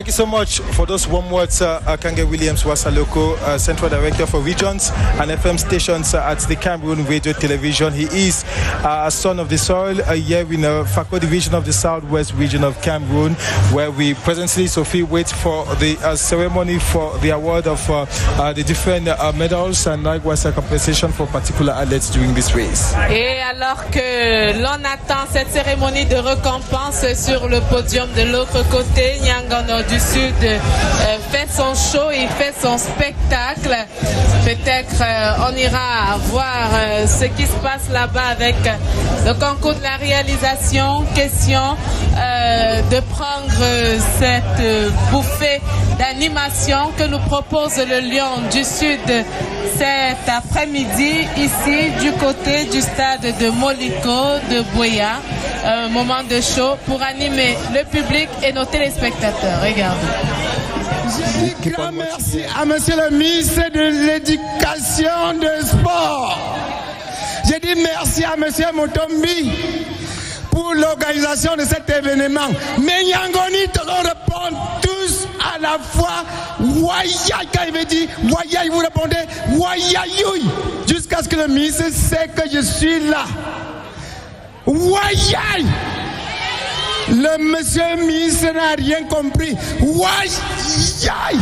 Thank you so much for those warm words, Kange Williams Wasaloko, Central Director for Regions and FM stations at the Cameroon Radio Television. He is a son of the soil here in the Fako division of the Southwest region of Cameroon, where we presently, Sophie, wait for the ceremony for the award of the different medals and likewise a compensation for particular athletes during this race. Et alors que l'on attend cette cérémonie de récompense sur le podium de l'autre côté, Nyangano du Sud fait son show, il fait son spectacle. Peut-être on ira voir ce qui se passe là-bas avec le concours de la réalisation. Question de prendre cette bouffée d'animation que nous propose le Lion du Sud cet après-midi ici du côté du stade de Moliko de Boya. Un moment de show pour animer le public et nos téléspectateurs. Regardez. Je dis grand merci à monsieur le ministre de l'Éducation de Sport. Je dis merci à monsieur Motombi pour l'organisation de cet événement. Mais Nyangoni te répond tous à la fois. Wayay, quand il veut dire Wayay, vous répondez Wayayoui. Jusqu'à ce que le ministre sait que je suis là. Wayay. Le monsieur ministre n'a rien compris. Wayay.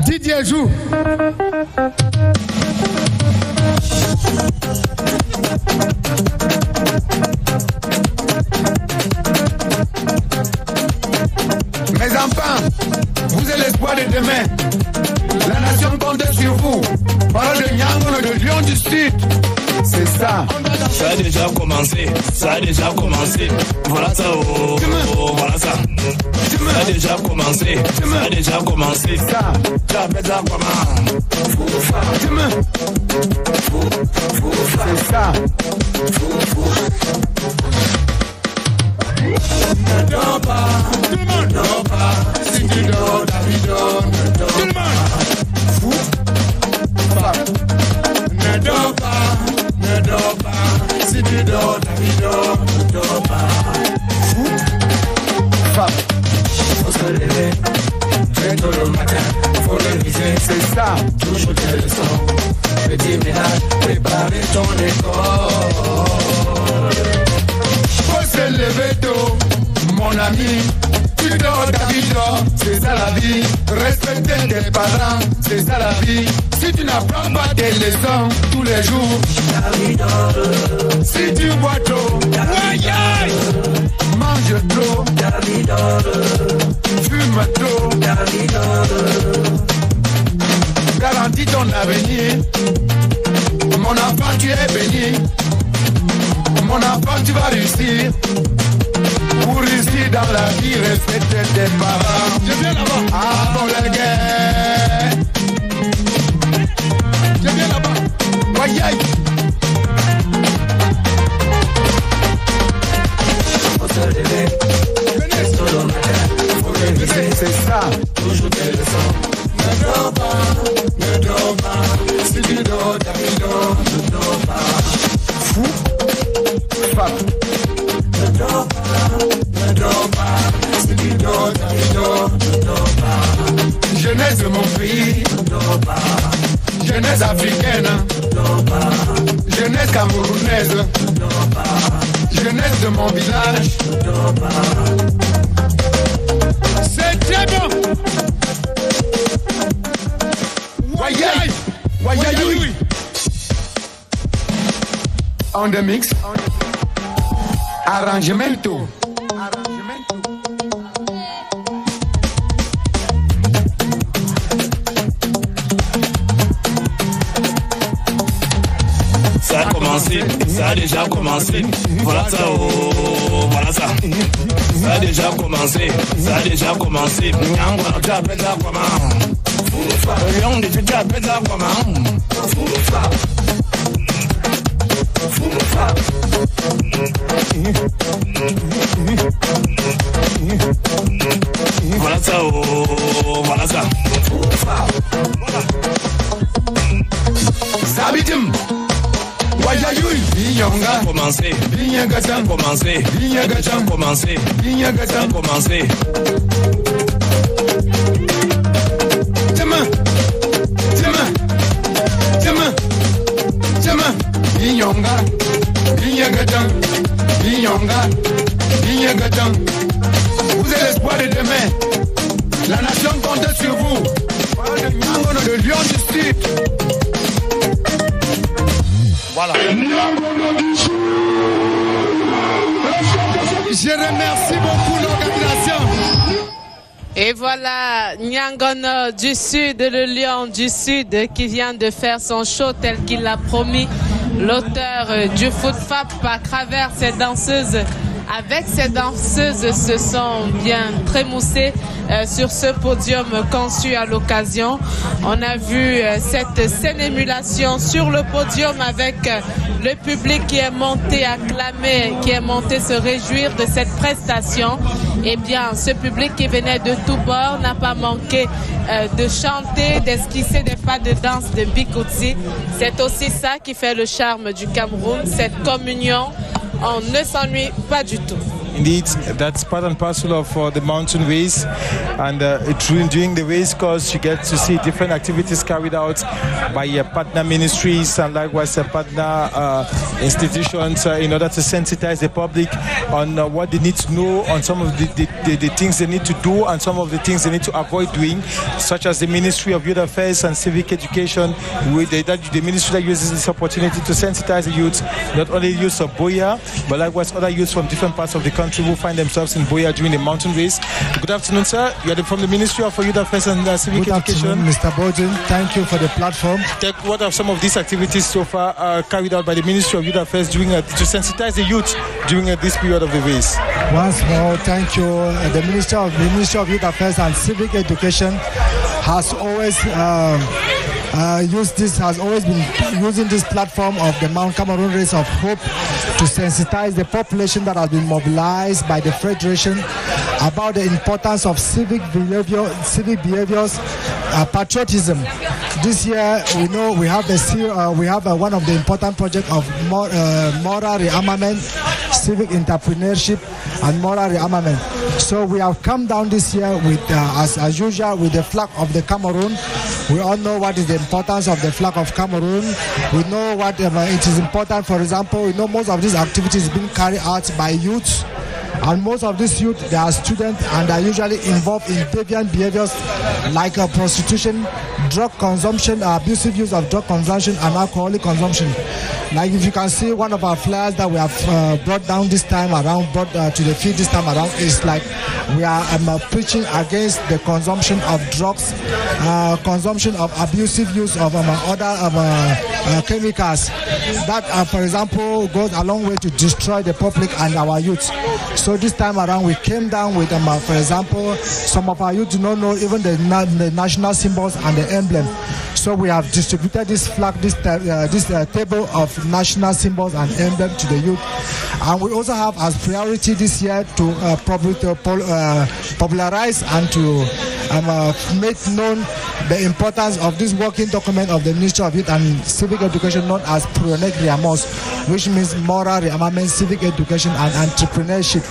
Didier joue. Mes enfants, vous êtes l'espoir de demain. La nation compte sur vous. Parole de Nyango, de Lion du Sud. C'est ça. Ça a déjà commencé, ça a déjà commencé. Voilà ça, oh, oh, voilà ça. Ça a déjà commencé, ça a déjà commencé. Ça, tu appelles ça comment? C'est ça. Ne dors pas, tout le monde ne dort pas. Si tu dors, Davido, ne dors pas. Tout le monde. Ne dors pas, ne dors pas. Si tu dors, Davido, ne dors pas. Faut se lever, très tôt le matin, faut réviser, c'est ça. Toujours des leçons, petit ménage, préparer ton école. Faut se lever tôt, mon ami. Tu dors, Davido, c'est ça la vie. Respecter tes parents, c'est ça la vie. Si tu n'apprends pas tes leçons tous les jours, Davido. Si tu bois trop, Davido. Mange trop, Davido. Fume trop, Davido. Garantis ton avenir. Mon enfant, tu es béni. Mon enfant, tu vas réussir. Pour réussir dans la vie, respecter tes parents. Je viens là-bas. Avant la guerre. Je viens là-bas. Wayay. Faut se lever. Venez. Tout le matin. Faut réviser. C'est ça. Toujours des leçons. Ne dors pas, ne dors pas. Si tu dors, Davido, ne dors pas. Fou. Fap. Ne dors pas, ne dors pas. Si tu dors, Davido, ne dors pas. Jeunesse de mon pays. Ne dors pas. Jeunesse africaine. Ne dors pas. Jeunesse camerounaise. Ne dors pas. Jeunesse de mon village. Ne dors pas. C'est très bon. Wayay. Wayayoui. On the mix. Arrangemento. Ça a commencé, ça a déjà commencé. Voilà ça, oh, voilà ça. Ça a déjà commencé, ça a déjà commencé. Nyangwa, tu appelles ça comment? Lion, tu appelles ça comment? Voilà ça, oh, voilà ça. Sabitum. Wayayui, Inyonga, commencé, Inyagatan, commencé, Inyagatan, commencé, Inyagatan, commencé. Tiens, Inyonga, Inyagatan, Inyonga, Inyagatan. Vous êtes l'espoir de demain. La nation compte sur vous. Le lion du Sud. Voilà. Je remercie beaucoup l'organisation. Et voilà, Nyangono du Sud, le lion du Sud, qui vient de faire son show tel qu'il l'a promis. L'auteur du Foot Fap à travers ses danseuses. Avec ces danseuses se sont bien trémoussées sur ce podium conçu à l'occasion. On a vu cette scène émulation sur le podium avec le public qui est monté acclamer, qui est monté se réjouir de cette prestation. Eh bien, ce public qui venait de tous bords n'a pas manqué de chanter, d'esquisser des pas de danse de Bikutsi. C'est aussi ça qui fait le charme du Cameroun, cette communion. On ne s'ennuie pas du tout. Indeed, that's part and parcel of the mountain race, and during the race course you get to see different activities carried out by partner ministries and likewise partner institutions in order to sensitize the public on what they need to know, on some of the things they need to do and some of the things they need to avoid doing, such as the Ministry of Youth Affairs and Civic Education, with the ministry that uses this opportunity to sensitize the youth, not only youths of Buea, but likewise other youths from different parts of the country who find themselves in Buea during the mountain race. Good afternoon, sir. You are from the Ministry of Youth Affairs and Civic Education. Good afternoon, Mr. Bojan. Thank you for the platform. What are some of these activities so far carried out by the Ministry of Youth Affairs to sensitize the youth during this period of the race? Once more, thank you. The Ministry of Youth Affairs and Civic Education has always been using this platform of the Mount Cameroon Race of Hope to sensitize the population that has been mobilized by the Federation about the importance of civic behaviors, patriotism. This year, we know we have one of the important projects of moral rearmament, civic entrepreneurship, and moral rearmament. So we have come down this year with, as usual, with the flag of the Cameroon. We all know what is the importance of the flag of Cameroon. We know what it is important. For example, we know most of these activities being carried out by youth. And most of these youth, they are students and are usually involved in deviant behaviors like prostitution, drug consumption, abusive use of drug consumption and alcoholic consumption. Like if you can see one of our flyers that we have brought down this time around, brought to the field this time around, is like we are preaching against the consumption of drugs, consumption of abusive use of other chemicals. That, for example, goes a long way to destroy the public and our youth. So this time around, we came down with, for example, some of our youth do not know even the national symbols and the emblem. So we have distributed this flag, this table of national symbols and emblem to the youth. And we also have as priority this year to popularize and to make known the importance of this working document of the Ministry of Youth and Civic Education known as Pronek Riamos, which means moral rearmament, civic education and entrepreneurship.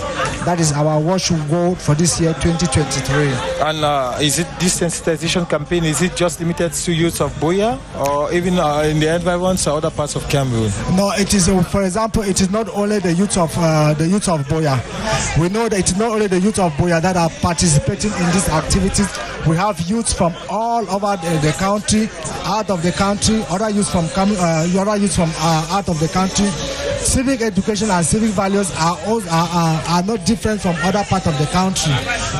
That is our watch goal for this year 2023. And is it this sensitization campaign, is it just limited to youth of Buea or even in the environs or other parts of Cameroon? No, it is, for example, it is not only the youth of Buea. We know that it's not only the youth of Buea that are participating in these activities. We have youths from all over the country, out of the country, other youths from out of the country. Civic education and civic values are not different from other parts of the country.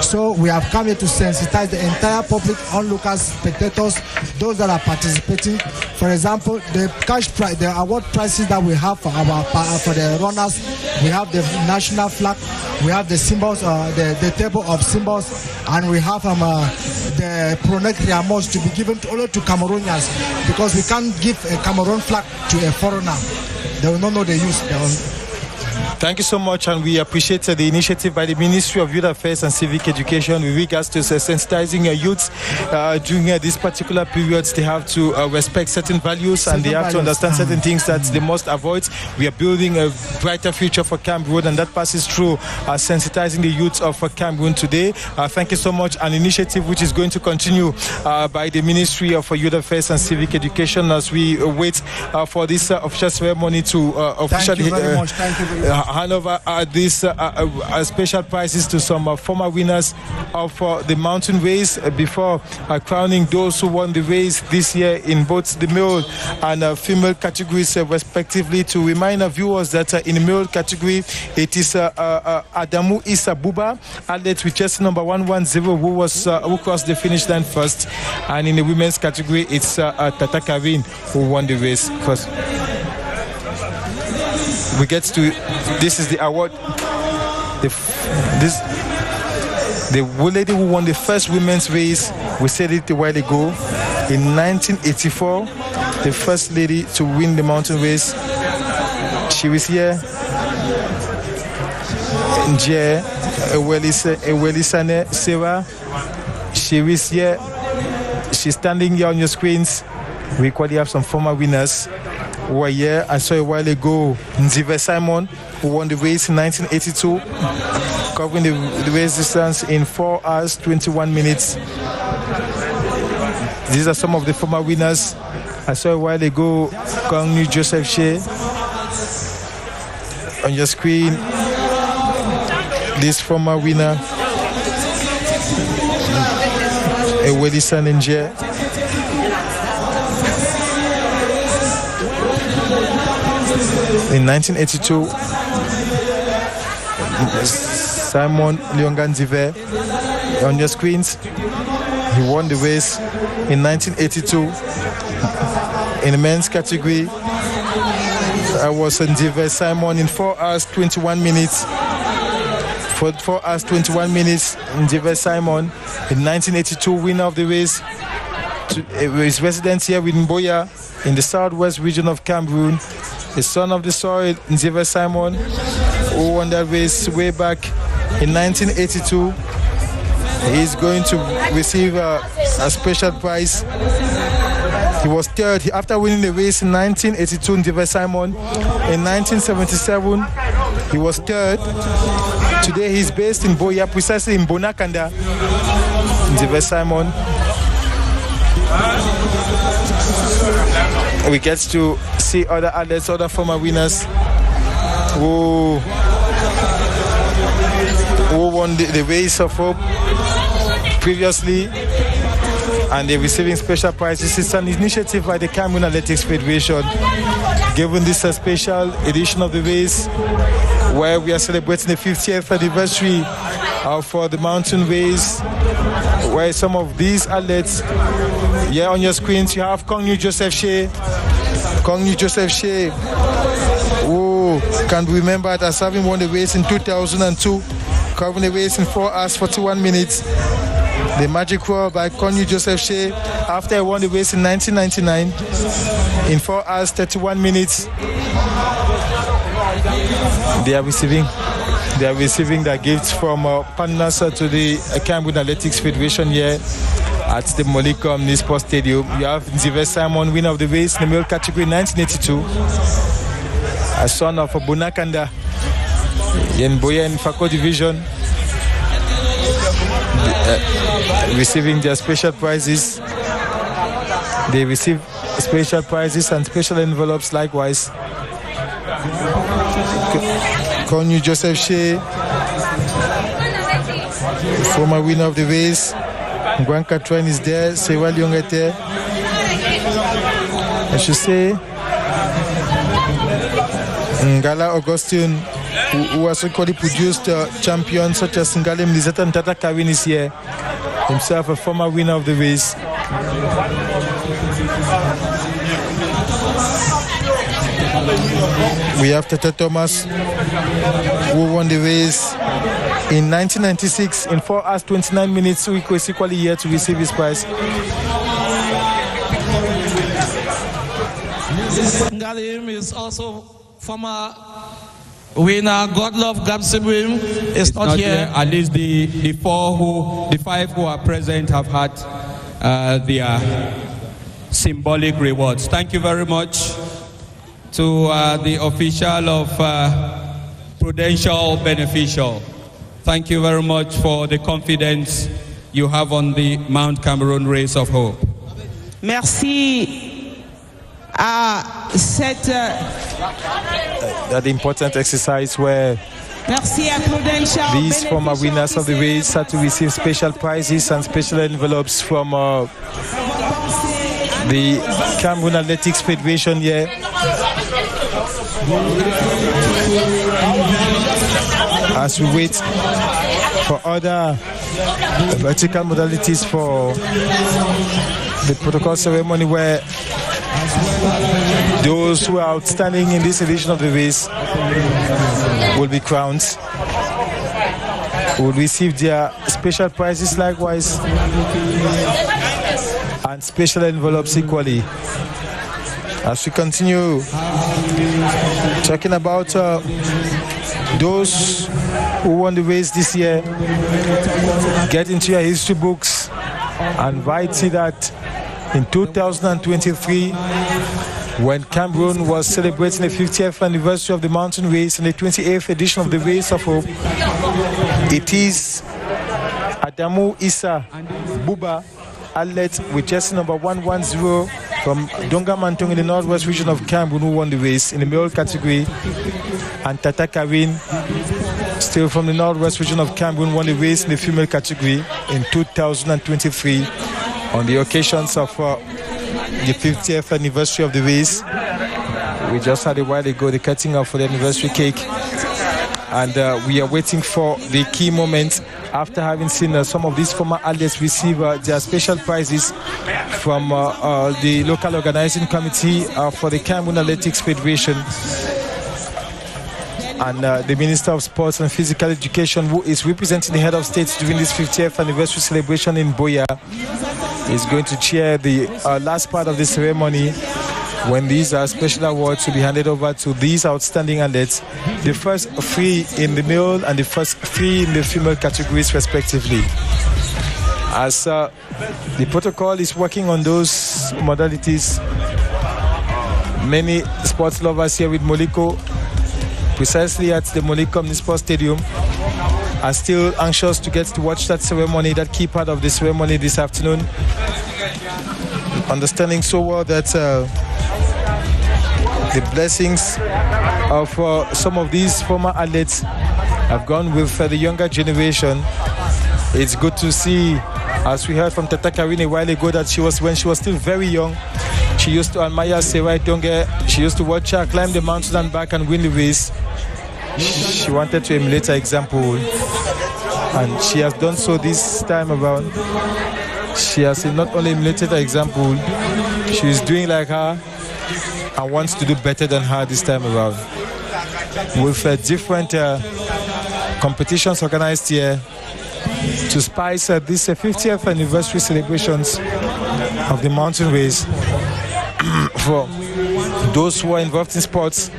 So we have come here to sensitize the entire public, onlookers, spectators, those that are participating. For example, the cash prize, the award prizes that we have for the runners, we have the national flag, we have the symbols, the table of symbols, and we have the Pronek Riamos to be given only to Cameroonians, because we can't give a Cameroon flag to a foreigner. They will not know the use. Thank you so much, and we appreciate the initiative by the Ministry of Youth Affairs and Civic Education with regards to sensitizing youths during this particular period. They have to respect certain values and they have to understand certain things that they must avoid. We are building a brighter future for Cameroon, and that passes through sensitizing the youths of Cameroon today. Thank you so much. An initiative which is going to continue by the Ministry of Youth Affairs and Civic Education as we wait for this official ceremony to officially hand over these special prizes to some former winners of the mountain race before crowning those who won the race this year in both the male and female categories respectively. To remind our viewers that in the male category it is Adamu Issa Buba, athlete with chest number 110, who crossed the finish line first, and in the women's category it's Tata Karin who won the race first. We get to this is the award. The lady who won the first women's race, we said it a while ago, in 1984, the first lady to win the mountain race. She was here. Nje Ewelisane Seva. She was here. She's standing here on your screens. We equally have some former winners who were here. I saw a while ago Nzive Simon, who won the race in 1982, covering the race distance in 4 hours 21 minutes. These are some of the former winners. I saw a while ago Kongnu Joseph Shea on your screen. This former winner, Ewelisa Ninja. In 1982, Simon Lionganzive on your screens. He won the race in 1982 in the men's category. I was Nzive Simon in 4 hours 21 minutes. For 4 hours 21 minutes, Nzive Simon, in 1982, winner of the race. His residence here with Mboya in the southwest region of Cameroon. The son of the soil, Nzive Simon, who won that race way back in 1982. He's going to receive a special prize. He was third after winning the race in 1982, Nzive Simon. In 1977, he was third. Today he's based in Boya, precisely in Bonakanda. Nzive Simon. We get to see other athletes, other former winners who won the race of hope previously, and they're receiving special prizes. It's an initiative by the Cameroon Athletics Federation, given this a special edition of the race where we are celebrating the 50th anniversary of the mountain race, where some of these athletes, here on your screens, you have Kongnu Joseph Shea. Kongnu Joseph Shea, who can be remembered as having won the race in 2002, covering the race in 4 hours 41 minutes. The magic roar by Kongnu Joseph Shea after he won the race in 1999 in 4 hours 31 minutes. They are receiving their gifts from partners to the Cameroon Athletics Federation here at the Molicom Nisport Stadium. You have Nzive Simon, winner of the race in the male category 1982, a son of Bonakanda in Boya and Fako division, receiving their special prizes. They receive special prizes and special envelopes likewise. Kongnu Joseph Shea, former winner of the race. Nguyen Katwan is there. Sewa Lyongete. I should say Ngala Augustine, who has equally produced champions such as Ngale Mlizeta and Tata Karin is here. Himself a former winner of the race. We have Tata Thomas, who won the race in 1996 in 4 hours 29 minutes, who is equally here to receive his prize. Ngalim is also former Winner Godlove Gabsibwim is not here. At least the five who are present have had their symbolic rewards. Thank you very much to the official of Prudential Beneficial. Thank you very much for the confidence you have on the Mount Cameroon Race of Hope. Merci à cette that important exercise where these former winners of the race had to receive special prizes and special envelopes from the Cameroon Athletics Federation here. As we wait for other vertical modalities for the protocol ceremony, where those who are outstanding in this edition of the race will be crowned, will receive their special prizes likewise, and special envelopes equally. As we continue talking about those who won the race this year, get into your history books and write, see that in 2023, when Cameroon was celebrating the 50th anniversary of the mountain race and the 28th edition of the Race of Hope, it is Adamu Issa Buba, athlete with jersey number 110 from Donga Mantong in the northwest region of Cameroon, who won the race in the male category, and Tata Karin, still from the northwest region of Cameroon, won the race in the female category in 2023 on the occasions of the 50th anniversary of the race. We just had a while ago the cutting of the anniversary cake, and we are waiting for the key moment after having seen some of these former athletes receive their special prizes from the local organizing committee for the Cameroon Athletics Federation, and the Minister of Sports and Physical Education, who is representing the head of state during this 50th anniversary celebration in Buea, is going to chair the last part of the ceremony, when these special awards will be handed over to these outstanding athletes, the first 3 in the male and the first 3 in the female categories respectively. As the protocol is working on those modalities, many sports lovers here with Moliko, precisely at the Moliko Omnisport Stadium, are still anxious to get to watch that ceremony, that key part of the ceremony this afternoon, understanding so well that the blessings of some of these former athletes have gone with the younger generation. It's good to see, as we heard from Tata Karin a while ago, that when she was still very young, she used to admire Serai Tonge. She used to watch her climb the mountain and back and win the race. She wanted to emulate her example, and she has done so this time around. She has not only emulated her example, she is doing like her and wants to do better than her this time around. With different competitions organized here to spice this 50th anniversary celebrations of the mountain race for those who are involved in sports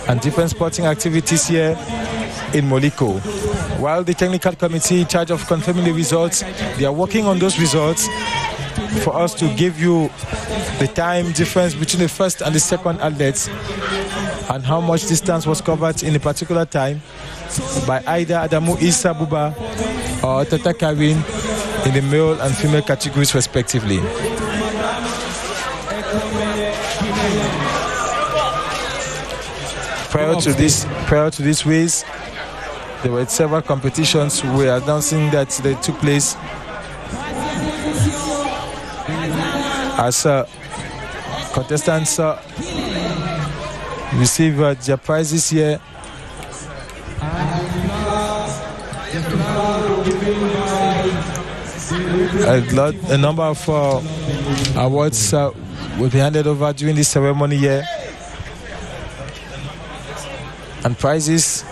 and different sporting activities here in Moliko. While the technical committee in charge of confirming the results, they are working on those results for us to give you the time difference between the first and the second athletes and how much distance was covered in a particular time by either Adamu Issa Buba or Tata Karin in the male and female categories respectively. Prior to this race, there were several competitions. We are announcing that they took place as contestants receive their prizes here. A number of awards will be handed over during this ceremony here, and prizes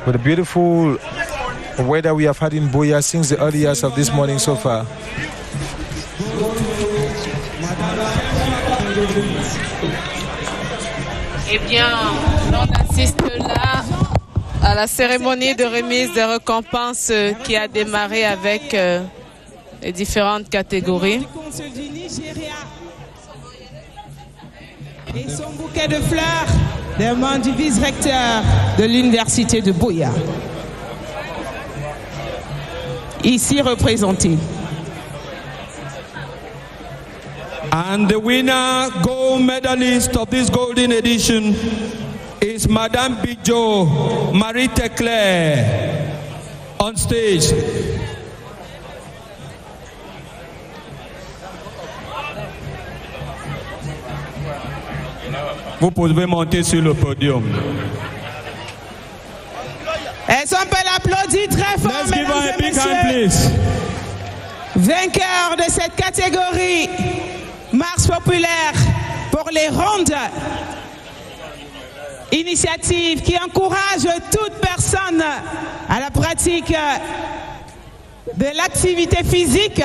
with the beautiful weather we have had in Buea since the early hours of this morning so far. Eh bien, on assiste là à la cérémonie de remise des récompenses qui a démarré avec les différentes catégories. Et son bouquet de fleurs des mains du vice-recteur de l'université de Buea. Ici représenté. And the winner, gold medalist of this golden edition is Madame Bijo Marie-Teclair on stage. Vous pouvez monter sur le podium. Est-ce qu'on peut l'applaudir très fort, Let's give her a big hand, messieurs. please. Vainqueur de cette catégorie, marche populaire pour les rondes. Initiative qui encourage toute personne à la pratique de l'activité physique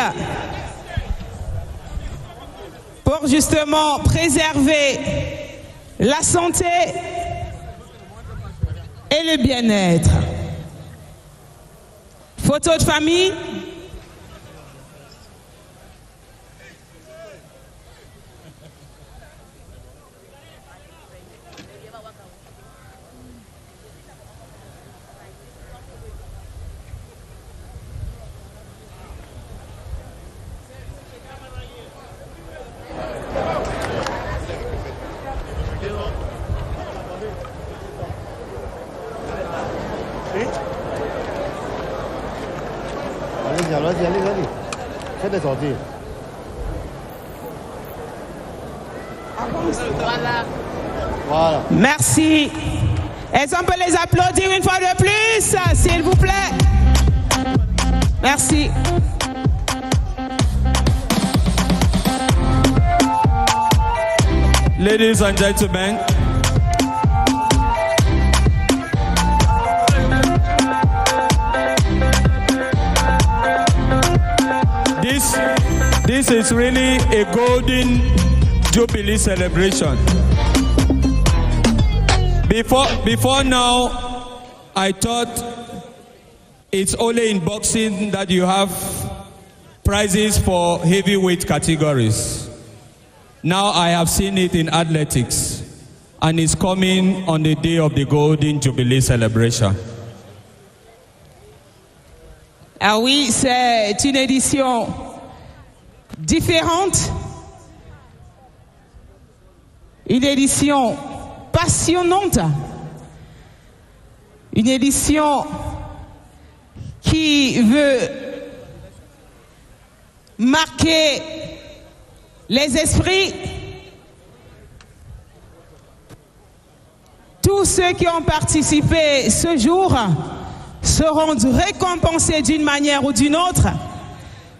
pour justement préserver la santé et le bien-être. Photo de famille. Voilà. Merci. Est-ce qu'on peut les applaudir une fois de plus, s'il vous plaît? Merci. Ladies and gentlemen, this is really a golden Jubilee celebration. Before now, I thought it's only in boxing that you have prizes for heavyweight categories. Now I have seen it in athletics, and it's coming on the day of the Golden Jubilee celebration. Ah oui, c'est une édition différente, une édition passionnante, une édition qui veut marquer les esprits. Tous ceux qui ont participé ce jour seront récompensés d'une manière ou d'une autre.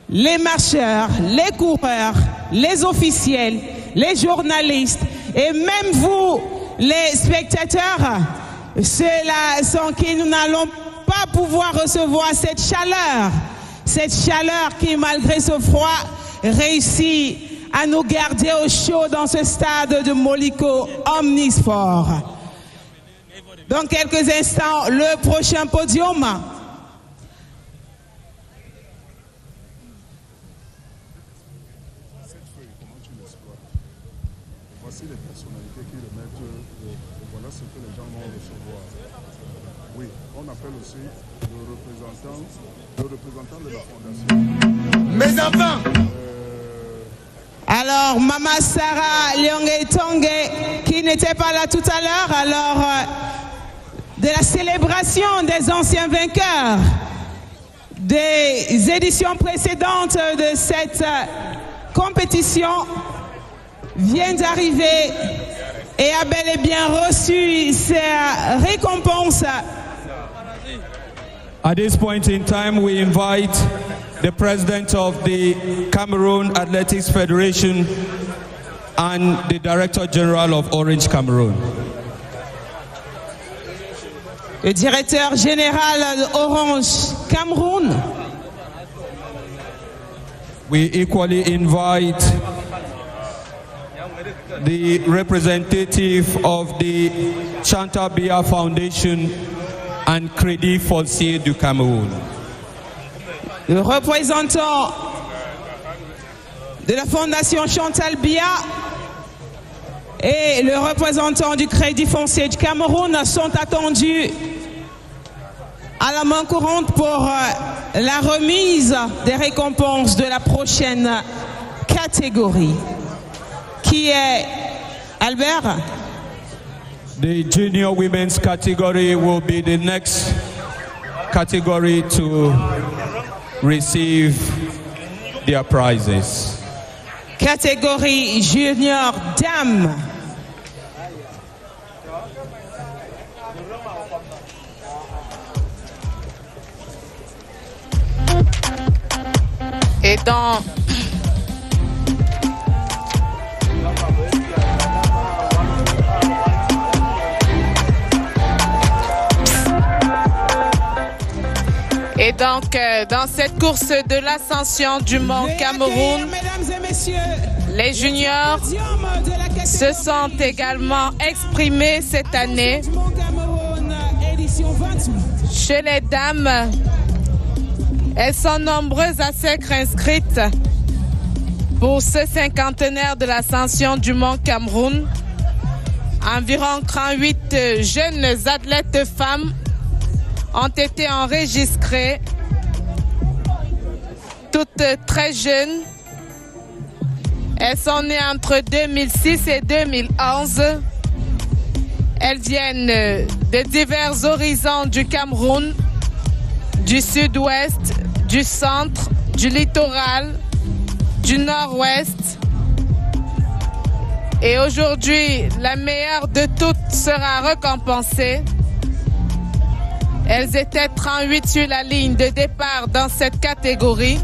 Les marcheurs, les coureurs, les officiels, les journalistes et même vous, les spectateurs, ceux-là sans qui nous n'allons pas pouvoir recevoir cette chaleur qui, malgré ce froid, réussit à nous garder au chaud dans ce stade de Moliko Omnisport. Dans quelques instants, le prochain podium. Voici les personnalités qui remettent, voilà ce que les gens vont recevoir. Oui, on appelle aussi le représentant de la fondation. Mes enfants! Alors, Maman Sarah Lyonge Tongue, qui n'était pas là tout à l'heure, alors de la célébration des anciens vainqueurs des éditions précédentes de cette compétition, vient d'arriver et a bel et bien reçu sa récompense. At this point in time, we invite the president of the Cameroon Athletics Federation and the Director General of Orange Cameroon. Le directeur général d'Orange Cameroun. We equally invite the representative of the Chantal Biya Foundation and Crédit Foncier du Cameroun. Le représentant de la Fondation Chantal Biya et le représentant du Crédit Foncier du Cameroun sont attendus à la main courante pour la remise des récompenses de la prochaine catégorie. Qui est Albert? The junior women's category will be the next category to receive their prizes. Catégorie junior dame. Et dans Et donc, dans cette course de l'ascension du Mont Cameroun, les juniors se sont également exprimés cette année. Chez les dames, elles sont nombreuses à s'être inscrites pour ce cinquantenaire de l'ascension du Mont Cameroun. Environ 38 jeunes athlètes femmes ont été enregistrées, toutes très jeunes. Elles sont nées entre 2006 et 2011. Elles viennent de divers horizons du Cameroun, du sud-ouest, du centre, du littoral, du nord-ouest. Et aujourd'hui, la meilleure de toutes sera récompensée. Elles étaient 38 sur la ligne de départ dans cette catégorie.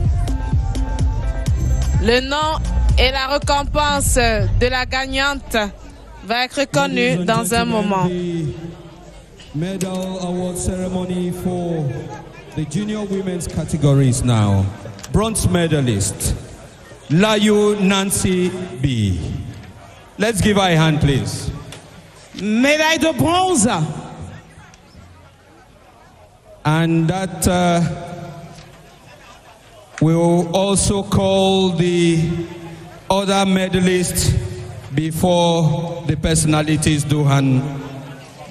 Le nom et la récompense de la gagnante va être connue dans un moment. Medal award ceremony for the junior women's categories now. Bronze medalist, Layo Nancy B. Let's give her a hand, please. Médaille de bronze. And that will also call the other medalists before the personalities do hand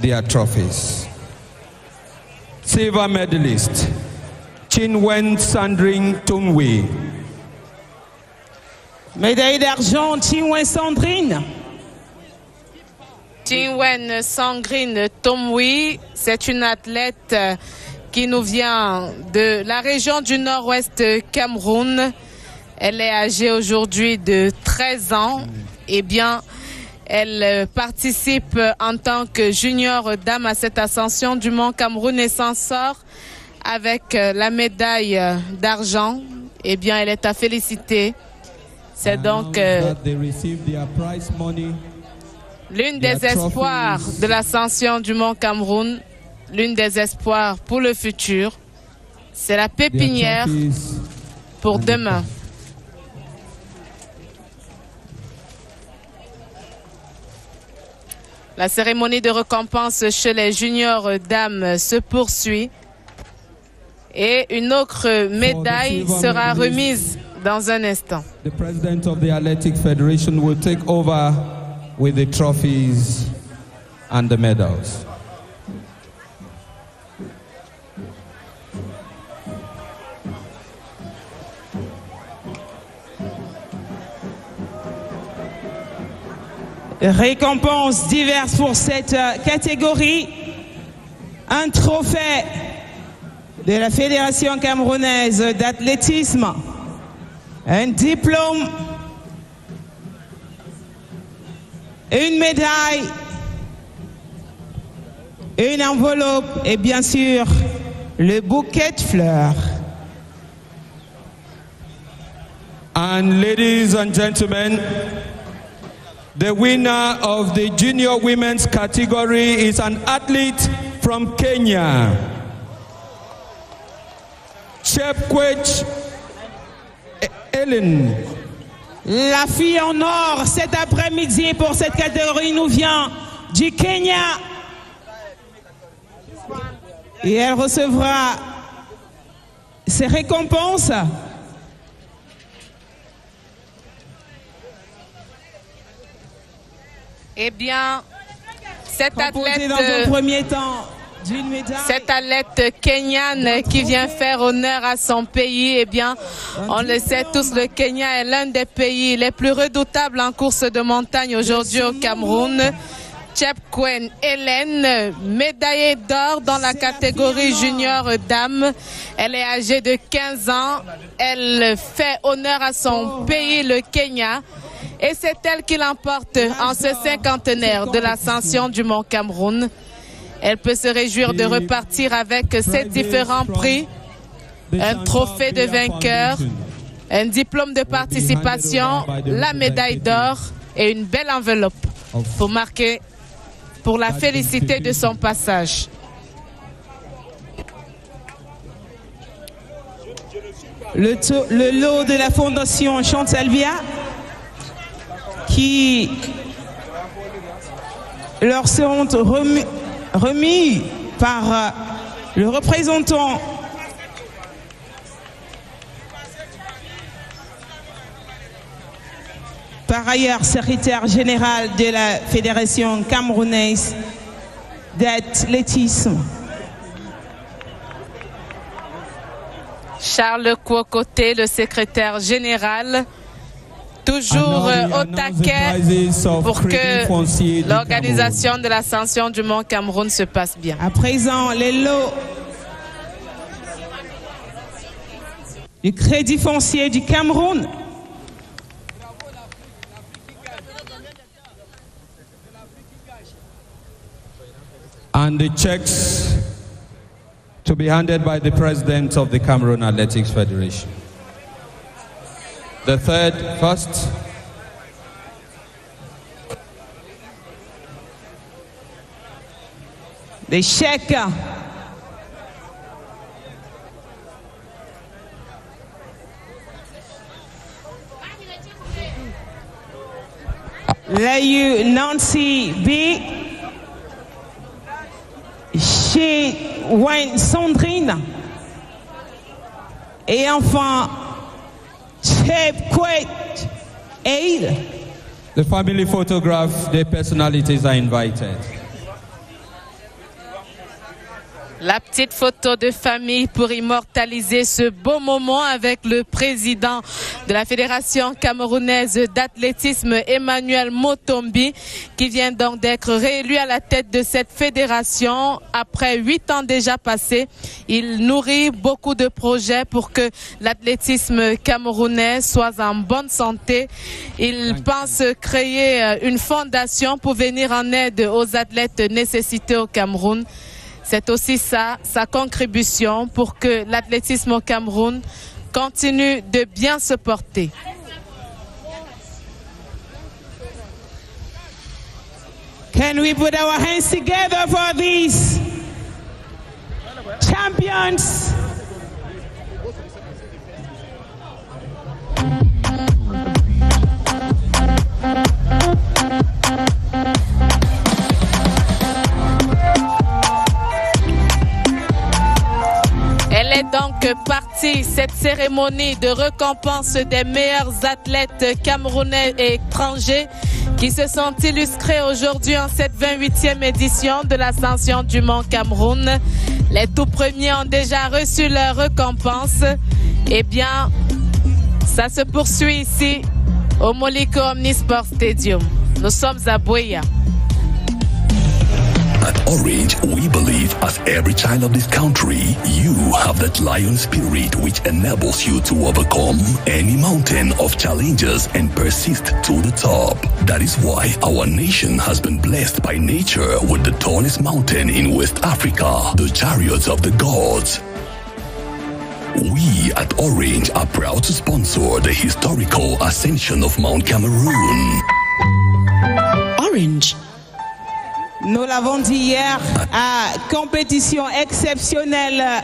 their trophies. Silver medalist, Chinwen Sandrine Tumwe. Médaille d'argent, Chinwen Sandrine. Chinwen Sandrine Tumwe, c'est une athlète qui nous vient de la région du nord-ouest Cameroun. Elle est âgée aujourd'hui de 13 ans. Eh bien, elle participe en tant que junior dame à cette ascension du Mont Cameroun et s'en sort avec la médaille d'argent. Eh bien, elle est à féliciter. C'est donc l'une des espoirs de l'ascension du Mont Cameroun. L'une des espoirs pour le futur, c'est la pépinière pour demain. La cérémonie de récompense chez les juniors dames se poursuit et une autre médaille sera remise dans un instant. The president of the Athletic Federation will take over with the trophies and the medals. Récompenses diverses pour cette catégorie. Un trophée de la Fédération camerounaise d'athlétisme. Un diplôme. Une médaille. Une enveloppe et bien sûr le bouquet de fleurs. And ladies and gentlemen, the winner of the junior women's category is an athlete from Kenya. Chepkwech Ellen La fille en or cet après-midi pour cette catégorie nous vient du Kenya. Et elle recevra ses récompenses. Eh bien, cette athlète, dans un premier temps, cette athlète kenyane qui vient faire honneur à son pays, eh bien, on le sait tous, le Kenya est l'un des pays les plus redoutables en course de montagne aujourd'hui au Cameroun. Chepkwen Hélène, médaillée d'or dans la catégorie junior dame. Elle est âgée de 15 ans. Elle fait honneur à son pays, le Kenya. Et c'est elle qui l'emporte en ce cinquantenaire de l'ascension du Mont Cameroun. Elle peut se réjouir de repartir avec ses différents prix, un trophée de vainqueur, un diplôme de participation, la médaille d'or et une belle enveloppe pour la féliciter de son passage. Le lot de la Fondation Chantalvia qui leur seront remis par le représentant par ailleurs secrétaire général de la Fédération camerounaise d'athlétisme. Charles Kouokoté, le secrétaire général, toujours au taquet pour que l'organisation de l'ascension du Mont Cameroun se passe bien. À présent, les lots du Crédit foncier du Cameroun. And the checks to be handed by the President of the Cameroon Athletics Federation. The first. Les chèques. Layu Nancy B. Chez Wayne Sandrine. Et enfin, Chepkwen Hélène. The family photograph, their personalities are invited. La petite photo de famille pour immortaliser ce beau moment avec le président de la Fédération camerounaise d'athlétisme, Emmanuel Motombi, qui vient donc d'être réélu à la tête de cette fédération après 8 ans déjà passés. Il nourrit beaucoup de projets pour que l'athlétisme camerounais soit en bonne santé. Il pense créer une fondation pour venir en aide aux athlètes nécessités au Cameroun. C'est aussi ça, sa contribution pour que l'athlétisme au Cameroun continue de bien se porter. Can we put our hands together for these champions? Elle est donc partie, cette cérémonie de récompense des meilleurs athlètes camerounais et étrangers qui se sont illustrés aujourd'hui en cette 28e édition de l'ascension du Mont Cameroun. Les tout premiers ont déjà reçu leur récompense. Eh bien, ça se poursuit ici au Moliko Omnisport Stadium. Nous sommes à Buea. At Orange, we believe as every child of this country, you have that lion spirit which enables you to overcome any mountain of challenges and persist to the top. That is why our nation has been blessed by nature with the tallest mountain in West Africa, the Chariots of the Gods. We at Orange are proud to sponsor the historical ascension of Mount Cameroon. Orange. Nous l'avons dit hier, à compétition exceptionnelle,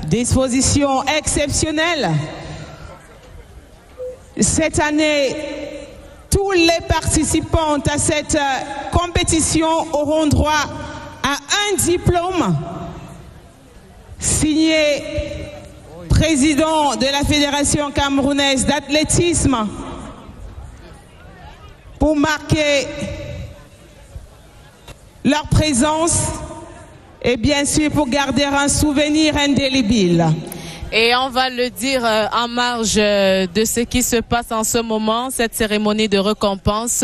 disposition exceptionnelle. Cette année, les participantes à cette compétition auront droit à un diplôme signé président de la Fédération camerounaise d'athlétisme pour marquer leur présence et bien sûr pour garder un souvenir indélébile. Et on va le dire en marge de ce qui se passe en ce moment, cette cérémonie de récompense.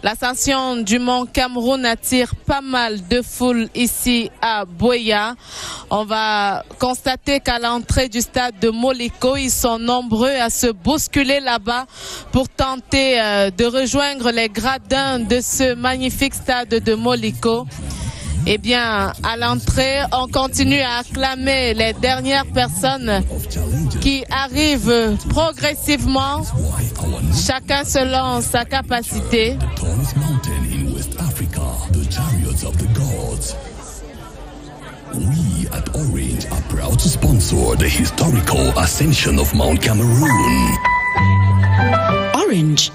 L'ascension du mont Cameroun attire pas mal de foule ici à Buea. On va constater qu'à l'entrée du stade de Moliko, ils sont nombreux à se bousculer là-bas pour tenter de rejoindre les gradins de ce magnifique stade de Moliko. Eh bien, à l'entrée, on continue à acclamer les dernières personnes qui arrivent progressivement, chacun selon sa capacité. We at Orange are proud to sponsor the historical ascension of Mount Cameroon. Orange.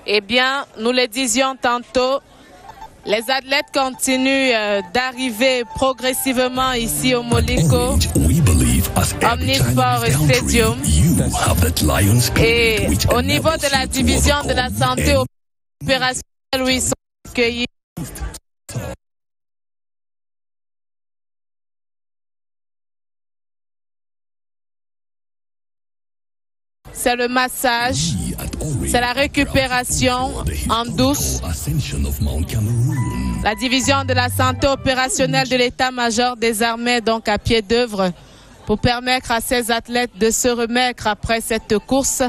Eh bien, nous le disions tantôt, les athlètes continuent d'arriver progressivement ici au Moliko, Omnisport Stadium. Et au niveau de la division de la santé opérationnelle, où ils sont accueillis. C'est le massage, c'est la récupération en douce. La division de la santé opérationnelle de l'état-major des armées donc à pied d'œuvre pour permettre à ces athlètes de se remettre après cette course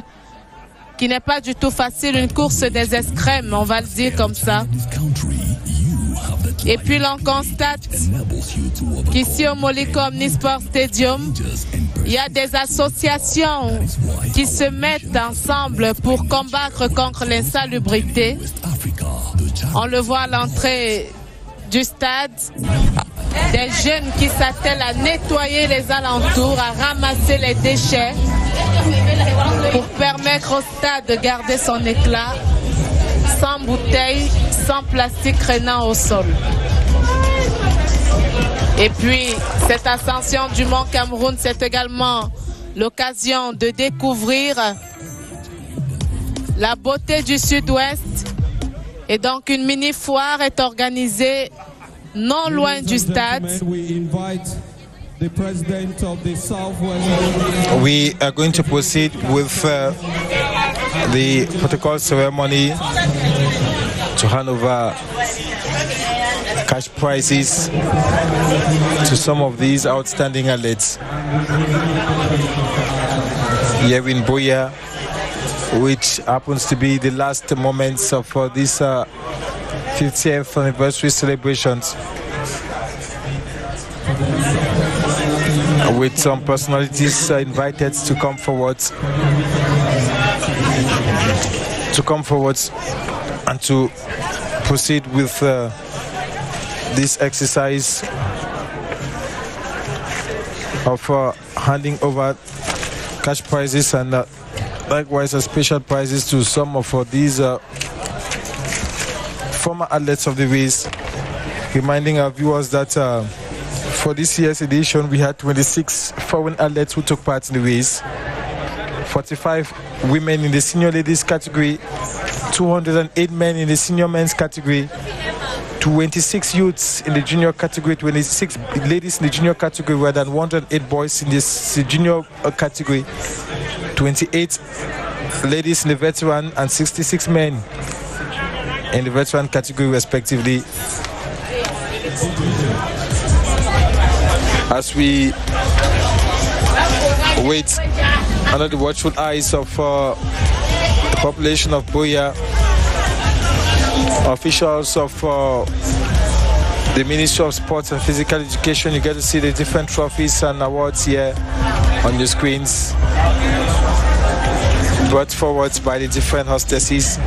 qui n'est pas du tout facile, une course des escrèmes, on va le dire comme ça. Et puis l'on constate qu'ici au Moliko Omnisport Stadium, il y a des associations qui se mettent ensemble pour combattre contre l'insalubrité. On le voit à l'entrée du stade, des jeunes qui s'attellent à nettoyer les alentours, à ramasser les déchets pour permettre au stade de garder son éclat, sans bouteilles, sans plastique traînant au sol. Et puis, cette ascension du mont Cameroun, c'est également l'occasion de découvrir la beauté du sud-ouest. Et donc, une mini-foire est organisée non loin du stade. We are going to proceed with the protocol ceremony to hand over cash prizes to some of these outstanding athletes here in Buea, which happens to be the last moments of this 50th anniversary celebrations, with some personalities invited to come forward and to proceed with this exercise of handing over cash prizes and likewise special prizes to some of these former athletes of the race, reminding our viewers that for this year's edition we had 26 foreign athletes who took part in the race, 45 women in the senior ladies category, 208 men in the senior men's category, 26 youths in the junior category, 26 ladies in the junior category, rather than 108 boys in this junior category, 28 ladies in the veteran and 66 men in the veteran category respectively. As we wait under the watchful eyes of the population of Buea, officials of the Ministry of Sports and Physical Education, you get to see the different trophies and awards here on your screens, brought forward by the different hostesses.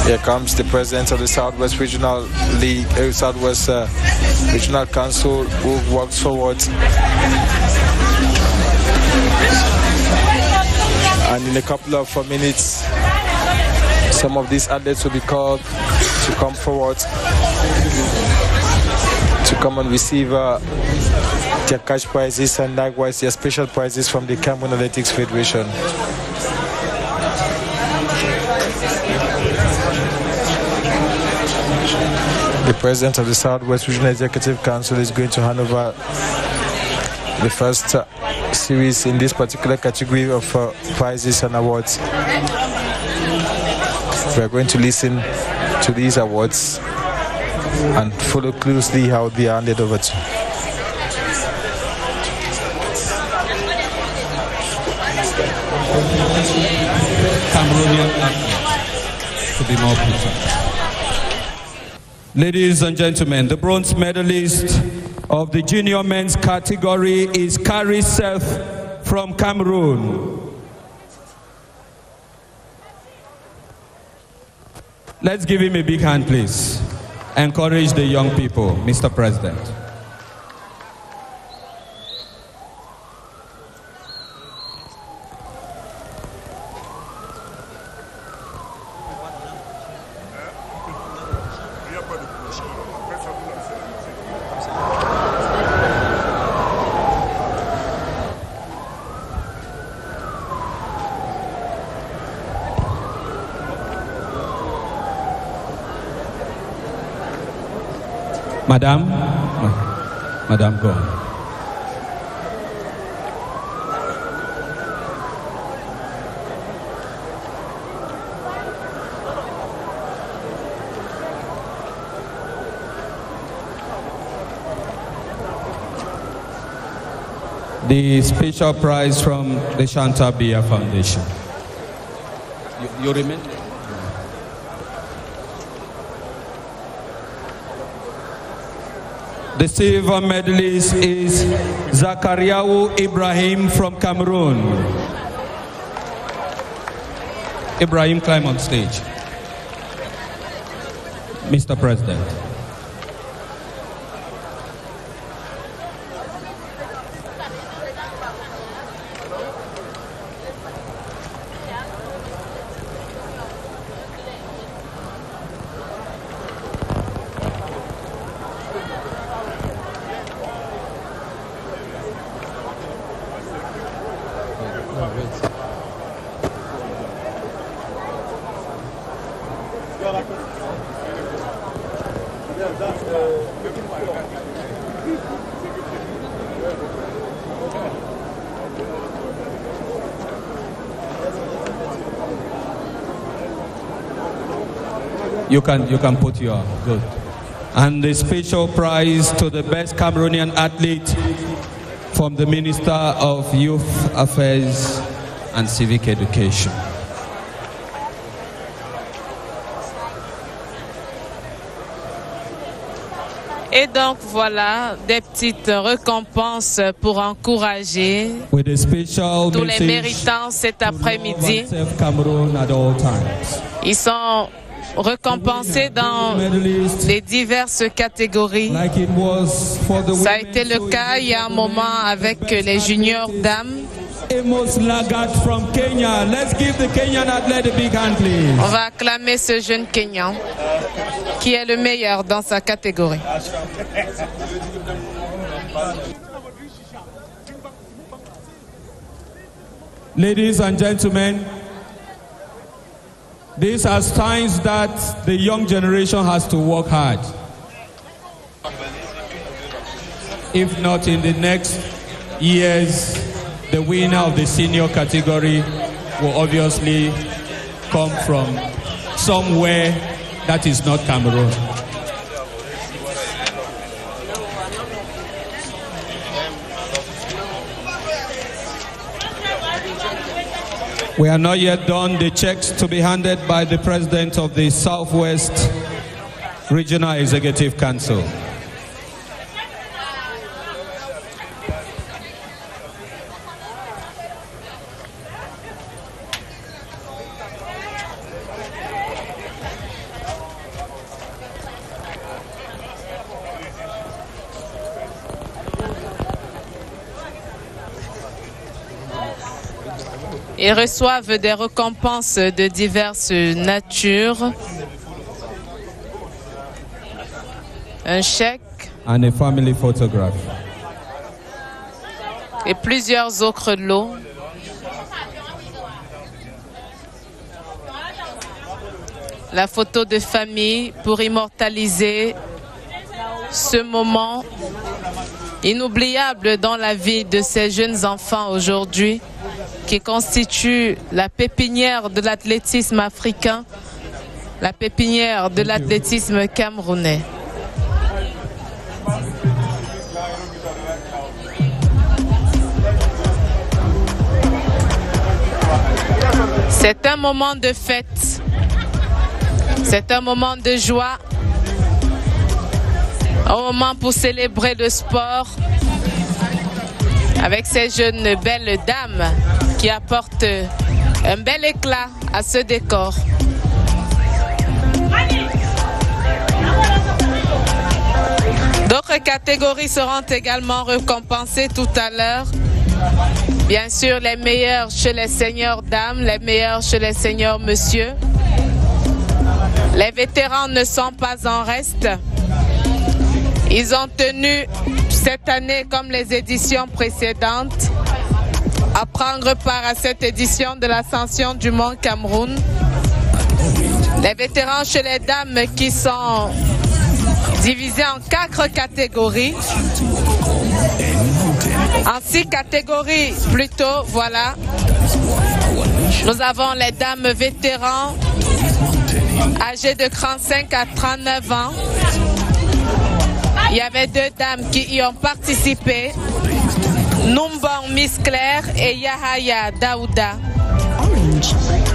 Here comes the president of the Southwest Regional League, Southwest Regional Council, who walks forward And in a couple of minutes, some of these athletes will be called to come forward to come and receive their cash prizes and likewise their special prizes from the Cameroon Athletics Federation. The president of the Southwest Regional Executive Council is going to hand over the first series in this particular category of prizes and awards. We are going to listen to these awards and follow closely how they are handed over to. Cameroonian athletes, to be more precise. Ladies and gentlemen, the bronze medalist of the junior men's category is Kari Self from Cameroon. Let's give him a big hand, please. Encourage the young people, Mr. President. Madam, Madam, go on. The special prize from the Shanta Bia Foundation. You remember? The silver medalist is Zakariaou Ibrahim from Cameroon. Ibrahim, climb on stage. Mr. President. You can put your good. And the special prize to the best Cameroonian athlete from the Minister of Youth Affairs and Civic Education. Et donc voilà des petites récompenses pour encourager tous les méritants cet après-midi. Ils sont récompensés dans les diverses catégories. Ça a été le cas il y a un moment avec les juniors dames. Amos Lagat from Kenya. Let's give the Kenyan athlete a big hand, please. On va acclamer ce jeune Kenyan qui est le meilleur dans sa catégorie. Ladies and gentlemen, these are signs that the young generation has to work hard. If not in the next years, the winner of the senior category will obviously come from somewhere that is not Cameroon. We are not yet done. The checks to be handed by the President of the Southwest Regional Executive Council. Ils reçoivent des récompenses de diverses natures. Un chèque. And a family photograph. Et plusieurs autres lots. La photo de famille pour immortaliser ce moment inoubliable dans la vie de ces jeunes enfants aujourd'hui qui constituent la pépinière de l'athlétisme africain, la pépinière de l'athlétisme camerounais. C'est un moment de fête, c'est un moment de joie, un moment pour célébrer le sport avec ces jeunes belles dames qui apportent un bel éclat à ce décor. D'autres catégories seront également récompensées tout à l'heure. Bien sûr, les meilleurs chez les seigneurs dames, les meilleurs chez les seigneurs messieurs. Les vétérans ne sont pas en reste. Ils ont tenu cette année, comme les éditions précédentes, à prendre part à cette édition de l'Ascension du Mont Cameroun. Les vétérans chez les dames qui sont divisés en 4 catégories. En 6 catégories plutôt, voilà. Nous avons les dames vétérans âgées de 35 à 39 ans. Il y avait 2 dames qui y ont participé, Numbang Miss Claire et Yahaya Daouda.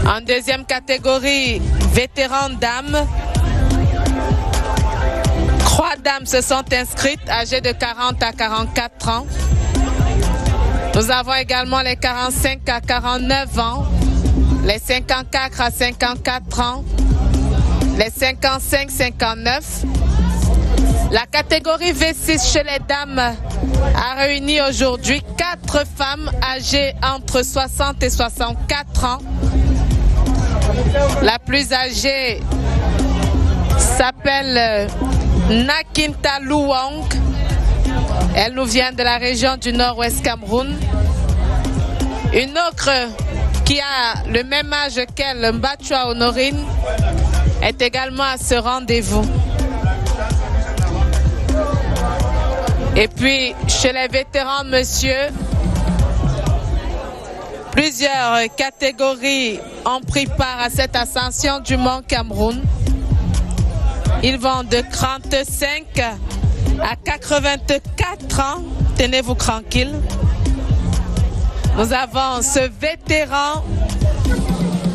En deuxième catégorie, vétérans dames, 3 dames se sont inscrites, âgées de 40 à 44 ans. Nous avons également les 45 à 49 ans, les 54 à 54 ans, les 55-59. La catégorie V6 chez les dames a réuni aujourd'hui 4 femmes âgées entre 60 et 64 ans. La plus âgée s'appelle Nakinta Luwang. Elle nous vient de la région du Nord-Ouest Cameroun. Une autre qui a le même âge qu'elle, Mbachua Honorine, est également à ce rendez-vous. Et puis, chez les vétérans, monsieur, plusieurs catégories ont pris part à cette ascension du Mont Cameroun. Ils vont de 35 à 84 ans. Tenez-vous tranquille. Nous avons ce vétéran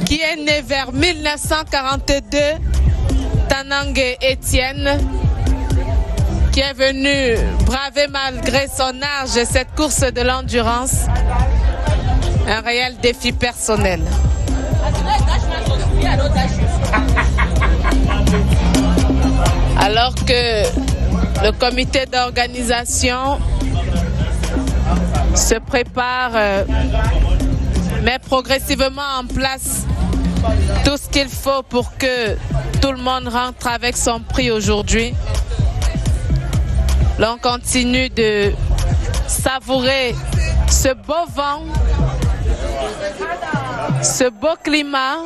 qui est né vers 1942, Tanangue Étienne, qui est venu braver malgré son âge cette course de l'endurance. Un réel défi personnel. Alors que le comité d'organisation se prépare, met progressivement en place tout ce qu'il faut pour que tout le monde rentre avec son prix aujourd'hui. L'on continue de savourer ce beau vent, ce beau climat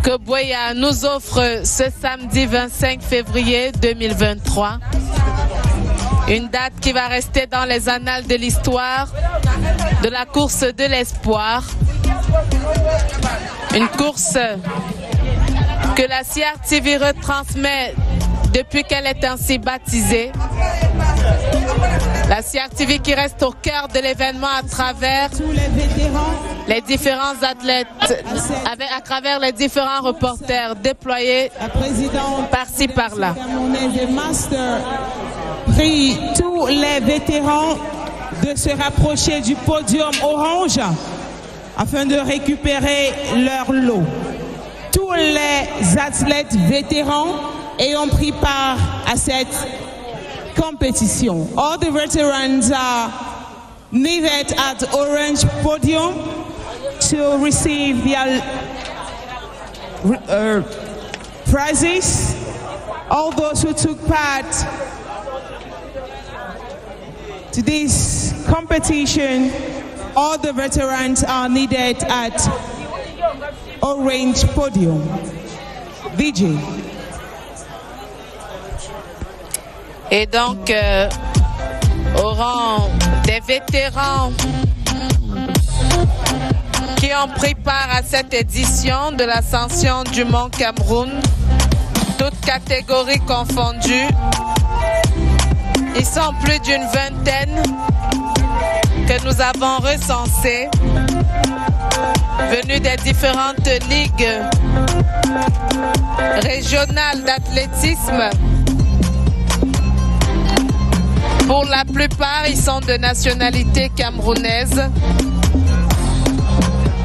que Buea nous offre ce samedi 25 février 2023. Une date qui va rester dans les annales de l'histoire de la course de l'espoir. Une course que la CRTV retransmet depuis qu'elle est ainsi baptisée. La CRTV qui reste au cœur de l'événement à travers les différents athlètes, à travers les différents reporters déployés par-ci par-là. Prie tous les vétérans de se rapprocher du podium orange afin de récupérer leur lot. Tous les athlètes vétérans ayant pris part à cette competition. All the veterans are needed at orange podium to receive the prizes. All those who took part to this competition, all the veterans are needed at Orange Podium. VJ. Et donc, au rang des vétérans qui ont pris part à cette édition de l'Ascension du Mont Cameroun, toutes catégories confondues, ils sont plus d'une vingtaine que nous avons recensés, venus des différentes ligues régionales d'athlétisme. Pour la plupart, ils sont de nationalité camerounaise.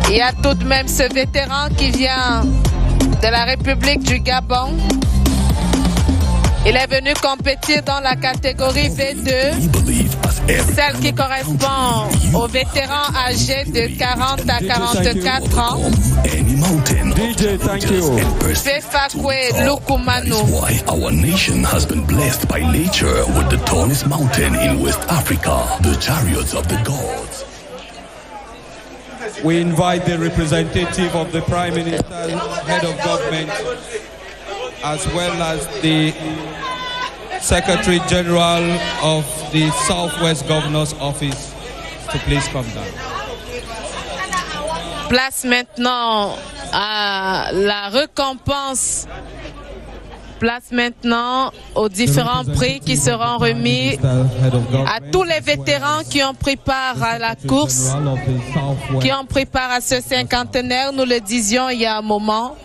Il y a tout de même ce vétéran qui vient de la République du Gabon. Il est venu compétir dans la catégorie V2, celle qui correspond aux vétérans âgés de 40 à 44 ans. DJ, thank you. Fefakwe Lukumanu. Why our nation has been blessed by nature with the tallest mountain in West Africa, the chariots of the gods. We invite the representative of the Prime Minister, head of government, as well as the Secretary General of the Southwest Governor's Office to please come down. Place maintenant à la récompense. Place maintenant aux différents prix qui seront remis à tous les vétérans qui ont pris part à la course, qui ont pris part à ce cinquantenaire, nous le disions il y a un moment.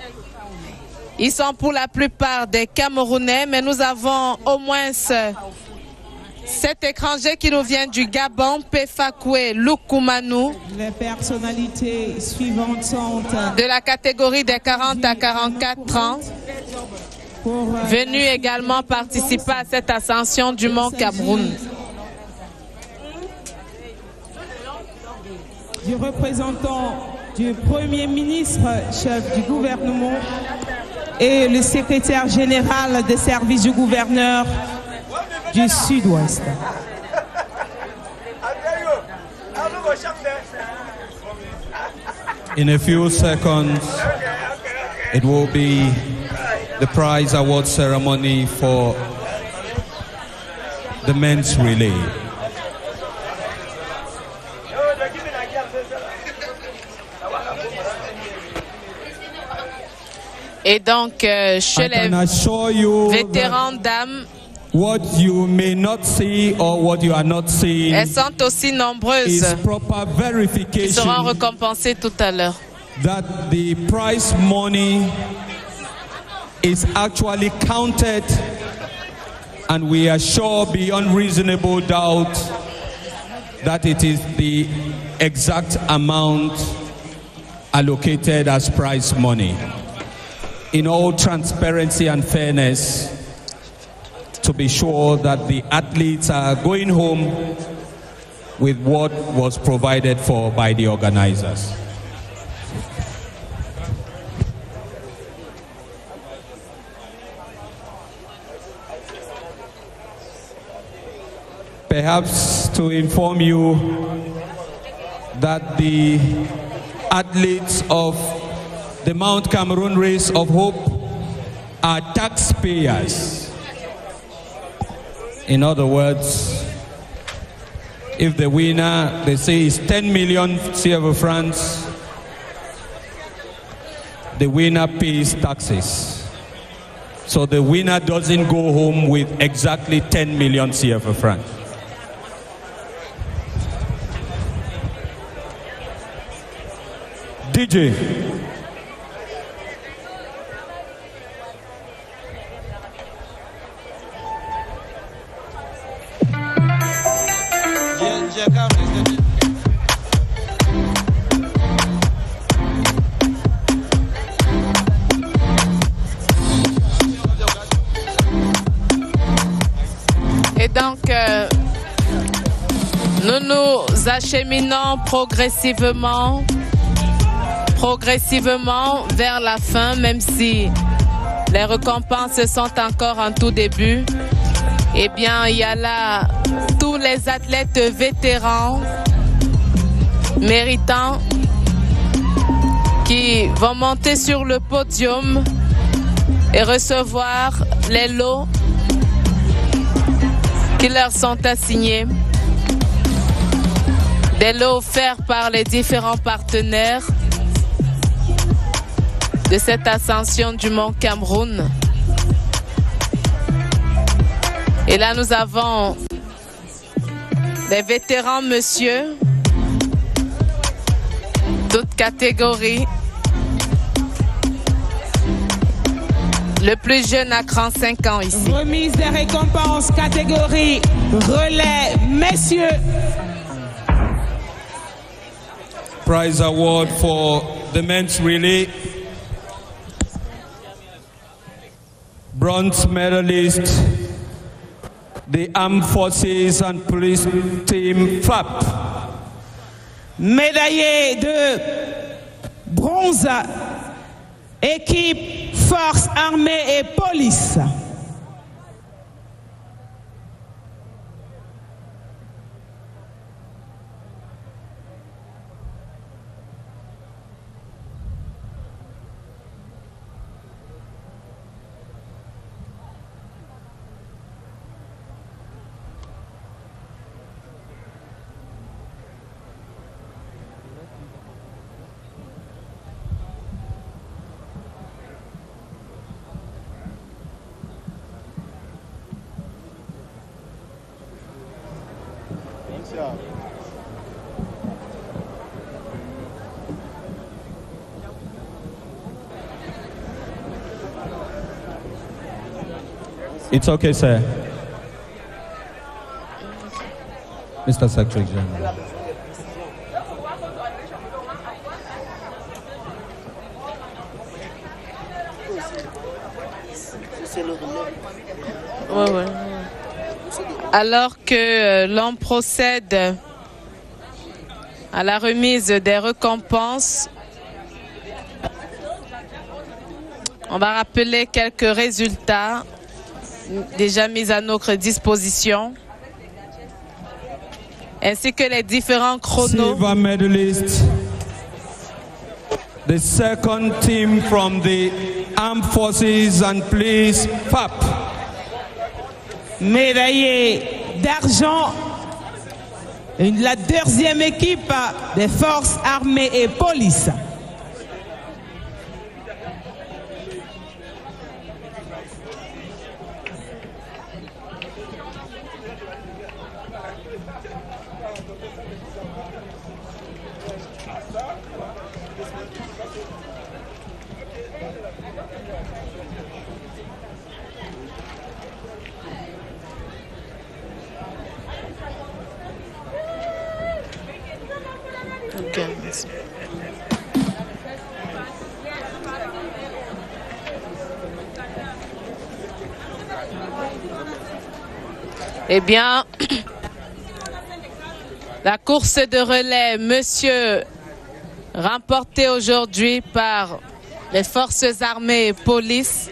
Ils sont pour la plupart des Camerounais, mais nous avons au moins 7 étrangers qui nous viennent du Gabon, Fefakwe Lukumanu. Les personnalités suivantes sont de la catégorie des 40 à 44 ans, venus également participer à cette ascension du Mont Cameroun. Du représentant du Premier ministre, chef du gouvernement, et le secrétaire général des services du gouverneur du Sud-Ouest. In a few seconds, it will be the prize award ceremony for the men's relay. Et donc, chez les vétérans dames, what you may not see or what you are not seeing, elles sont aussi nombreuses qui seront récompensées tout à l'heure. That the prize money is actually counted, and we are sure beyond reasonable doubt that it is the exact amount allocated as prize money. In all transparency and fairness, to be sure that the athletes are going home with what was provided for by the organizers. Perhaps to inform you that the athletes of the Mount Cameroon Race of Hope are taxpayers. In other words, if the winner, they say, is 10 million CFA francs, the winner pays taxes. So the winner doesn't go home with exactly 10 million CFA francs. DJ. Et donc, nous nous acheminons progressivement progressivement vers la fin, même si les récompenses sont encore en tout début. Eh bien, il y a là tous les athlètes vétérans méritants qui vont monter sur le podium et recevoir les lots qui leur sont assignés. Des lots offerts par les différents partenaires de cette ascension du Mont Cameroun. Et là, nous avons des vétérans monsieur, toutes catégories. Le plus jeune a 35 ans ici. Remise des récompenses catégorie relais messieurs. Prize award for the men's relay. Bronze medalist, the Armed Forces and Police Team FAP. Médaillé de bronze, équipe Forces armées et police. It's okay, sir. Mr. Secretary General. Ouais. Alors que l'on procède à la remise des récompenses, on va rappeler quelques résultats déjà mis à notre disposition, ainsi que les différents chronos. Silver medalist, the second team from the Armed Forces and Police FAP. Médaillé d'argent, la deuxième équipe des forces armées et police. Eh bien, la course de relais, monsieur, remportée aujourd'hui par les forces armées et police,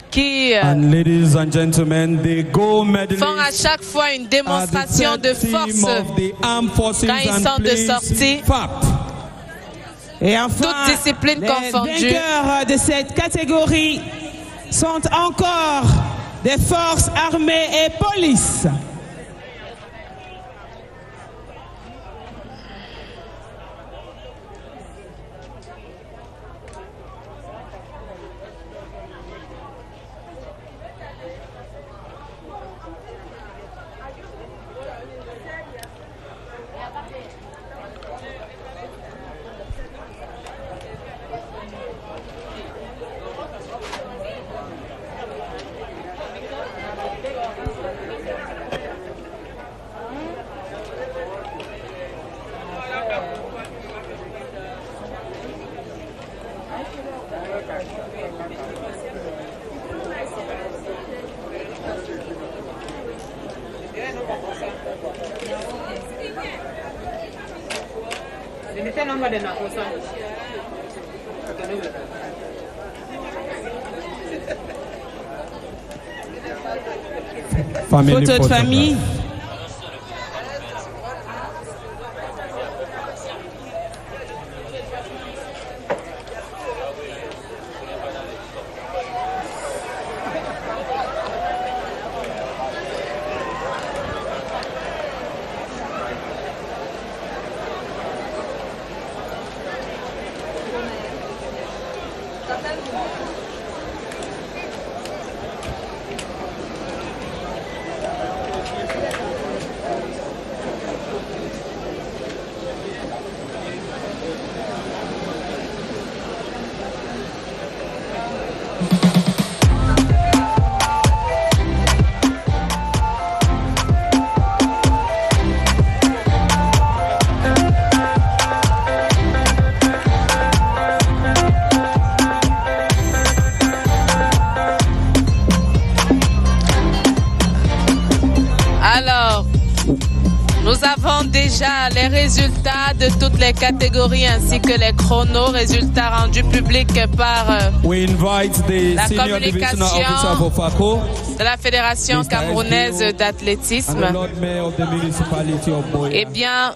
qui font à chaque fois une démonstration de force quand ils sont de sortie. Et enfin, toutes disciplines confondues. Les vainqueurs de cette catégorie sont encore des forces armées et police. Photo de famille. Les résultats de toutes les catégories ainsi que les chronos, résultats rendus publics par la communication de la Fédération camerounaise d'athlétisme. Eh bien,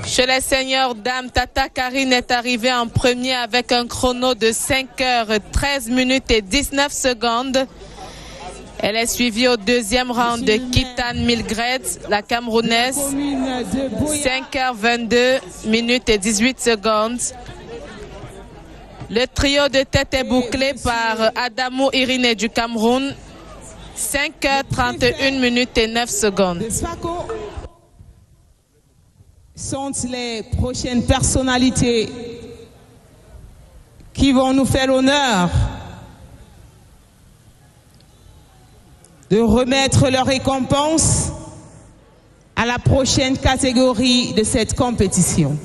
chez les seniors dames, Tata Karine est arrivée en premier avec un chrono de 5 heures 13 minutes et 19 secondes. Elle est suivie au deuxième round de Kitan Milgred, la Camerounaise, 5h22 minutes et 18 secondes. Le trio de tête est bouclé par Adamou Irine du Cameroun, 5h31 minutes et 9 secondes. Sont les prochaines personnalités qui vont nous faire l'honneur de remettre leur récompense à la prochaine catégorie de cette compétition.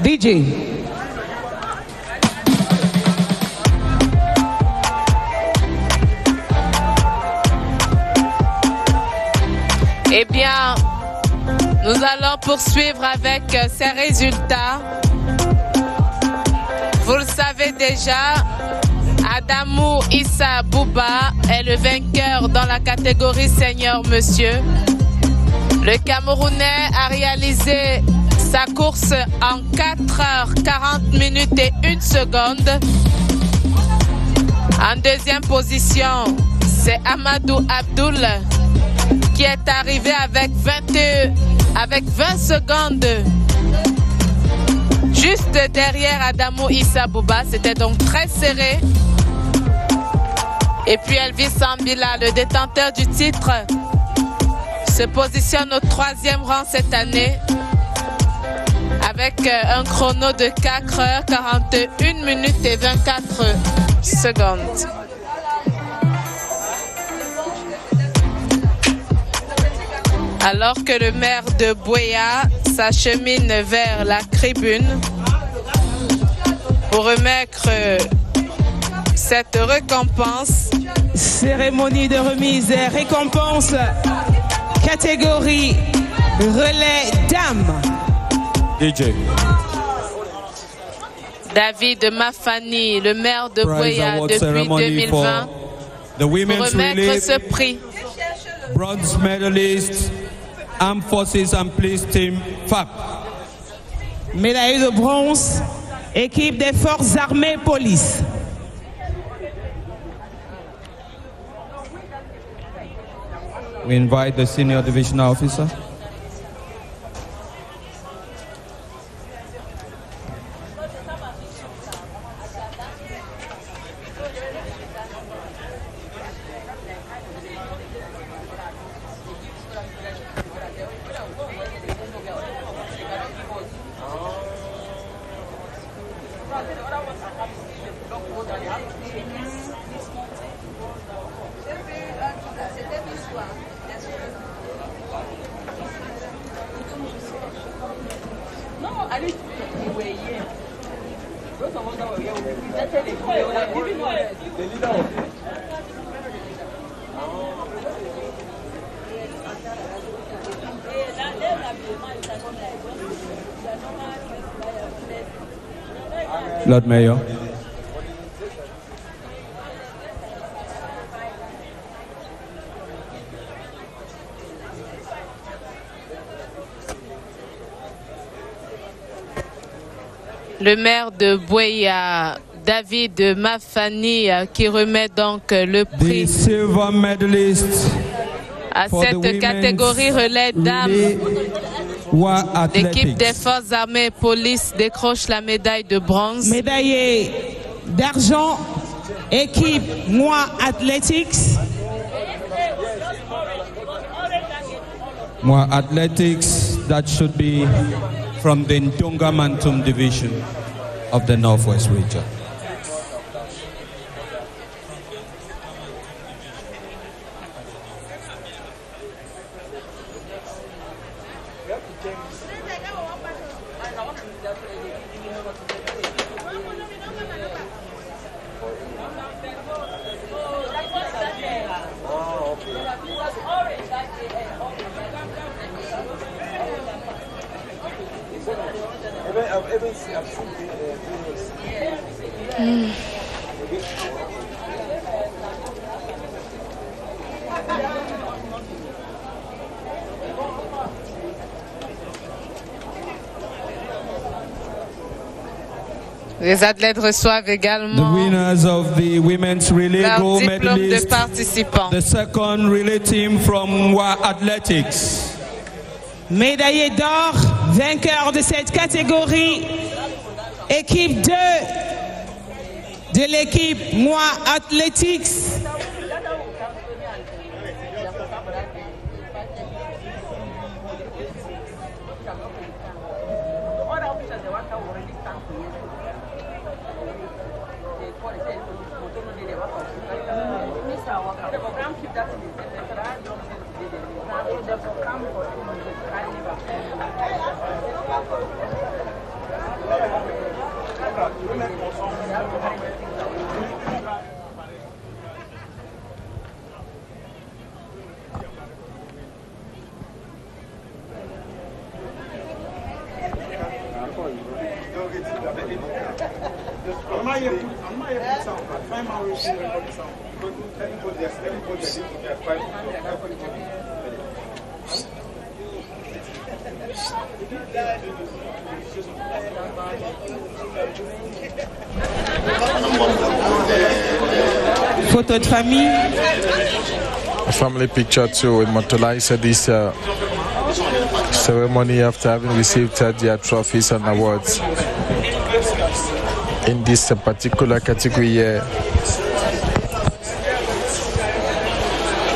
DJ. Eh bien, nous allons poursuivre avec ces résultats. Vous le savez déjà, Adamou Issa Bouba est le vainqueur dans la catégorie senior monsieur. Le Camerounais a réalisé sa course en 4h40 minutes et 1 seconde. En deuxième position, c'est Amadou Abdoul qui est arrivé avec 20 secondes. Juste derrière Adamou Issa Bouba, c'était donc très serré. Et puis Elvis Sambila, le détenteur du titre, se positionne au 3e rang cette année avec un chrono de 4h41 minutes et 24 secondes. Alors que le maire de Buea s'achemine vers la tribune pour remettre cette récompense. Cérémonie de remise et récompense, catégorie relais dames. DJ. David Mafani, le maire de Buea depuis 2020, pour remettre ce prix. Bronze medalist, Armed Forces and Police Team, FAP. Médaille de bronze, équipe des forces armées police. We invite the senior divisional officer. Lord Mayor. Le maire de Buea, David Mafani, qui remet donc le prix silver medalist à cette catégorie relais dames. L'équipe des forces armées et police décroche la médaille de bronze. Médaillé d'argent, équipe Moi Athletics. Moi Athletics, that should be from the Ndonga Mantum division of the Northwest region. Les athlètes reçoivent également the winners of the women's relay leur gold diplôme de medalist, participant. the second relay team from Wa Athletics. Médaillé d'or, vainqueur de cette catégorie, équipe 2 de l'équipe Moi Athletics. Photo de famille. A family picture too with Motolai said this ceremony after having received their trophies and awards in this particular category here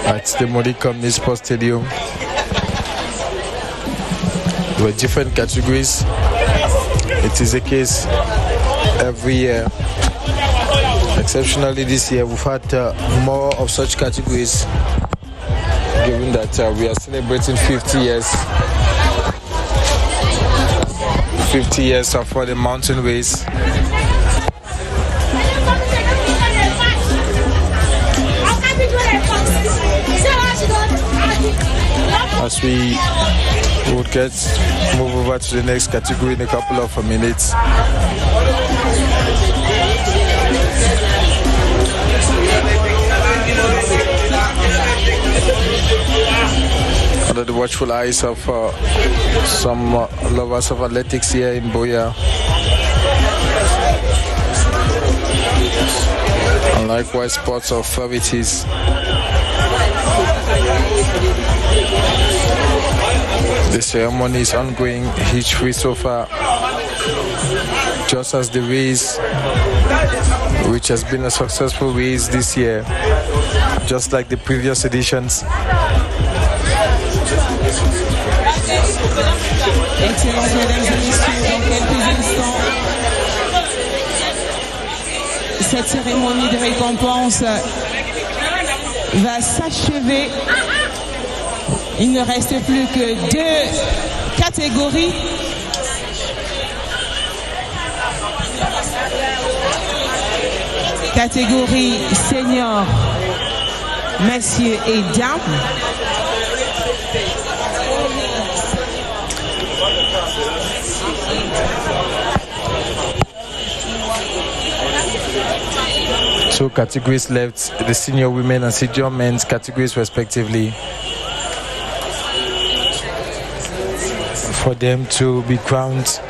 at the Modicum Municipal Stadium. There were different categories. It is a case every year. Exceptionally this year we've had more of such categories, given that we are celebrating 50 years for the mountain race. As we would move over to the next category in a couple of minutes. Under the watchful eyes of some lovers of athletics here in Buea, and likewise sports authorities. The ceremony is ongoing, hitch free so far, just as the race, which has been a successful race this year, just like the previous editions. Excellences, mesdames et messieurs, dans quelques instants, cette cérémonie de récompense va s'achever. Il ne reste plus que 2 catégories. Catégorie senior, messieurs et dames. Two categories left, the senior women and senior men's categories respectively, for them to be crowned,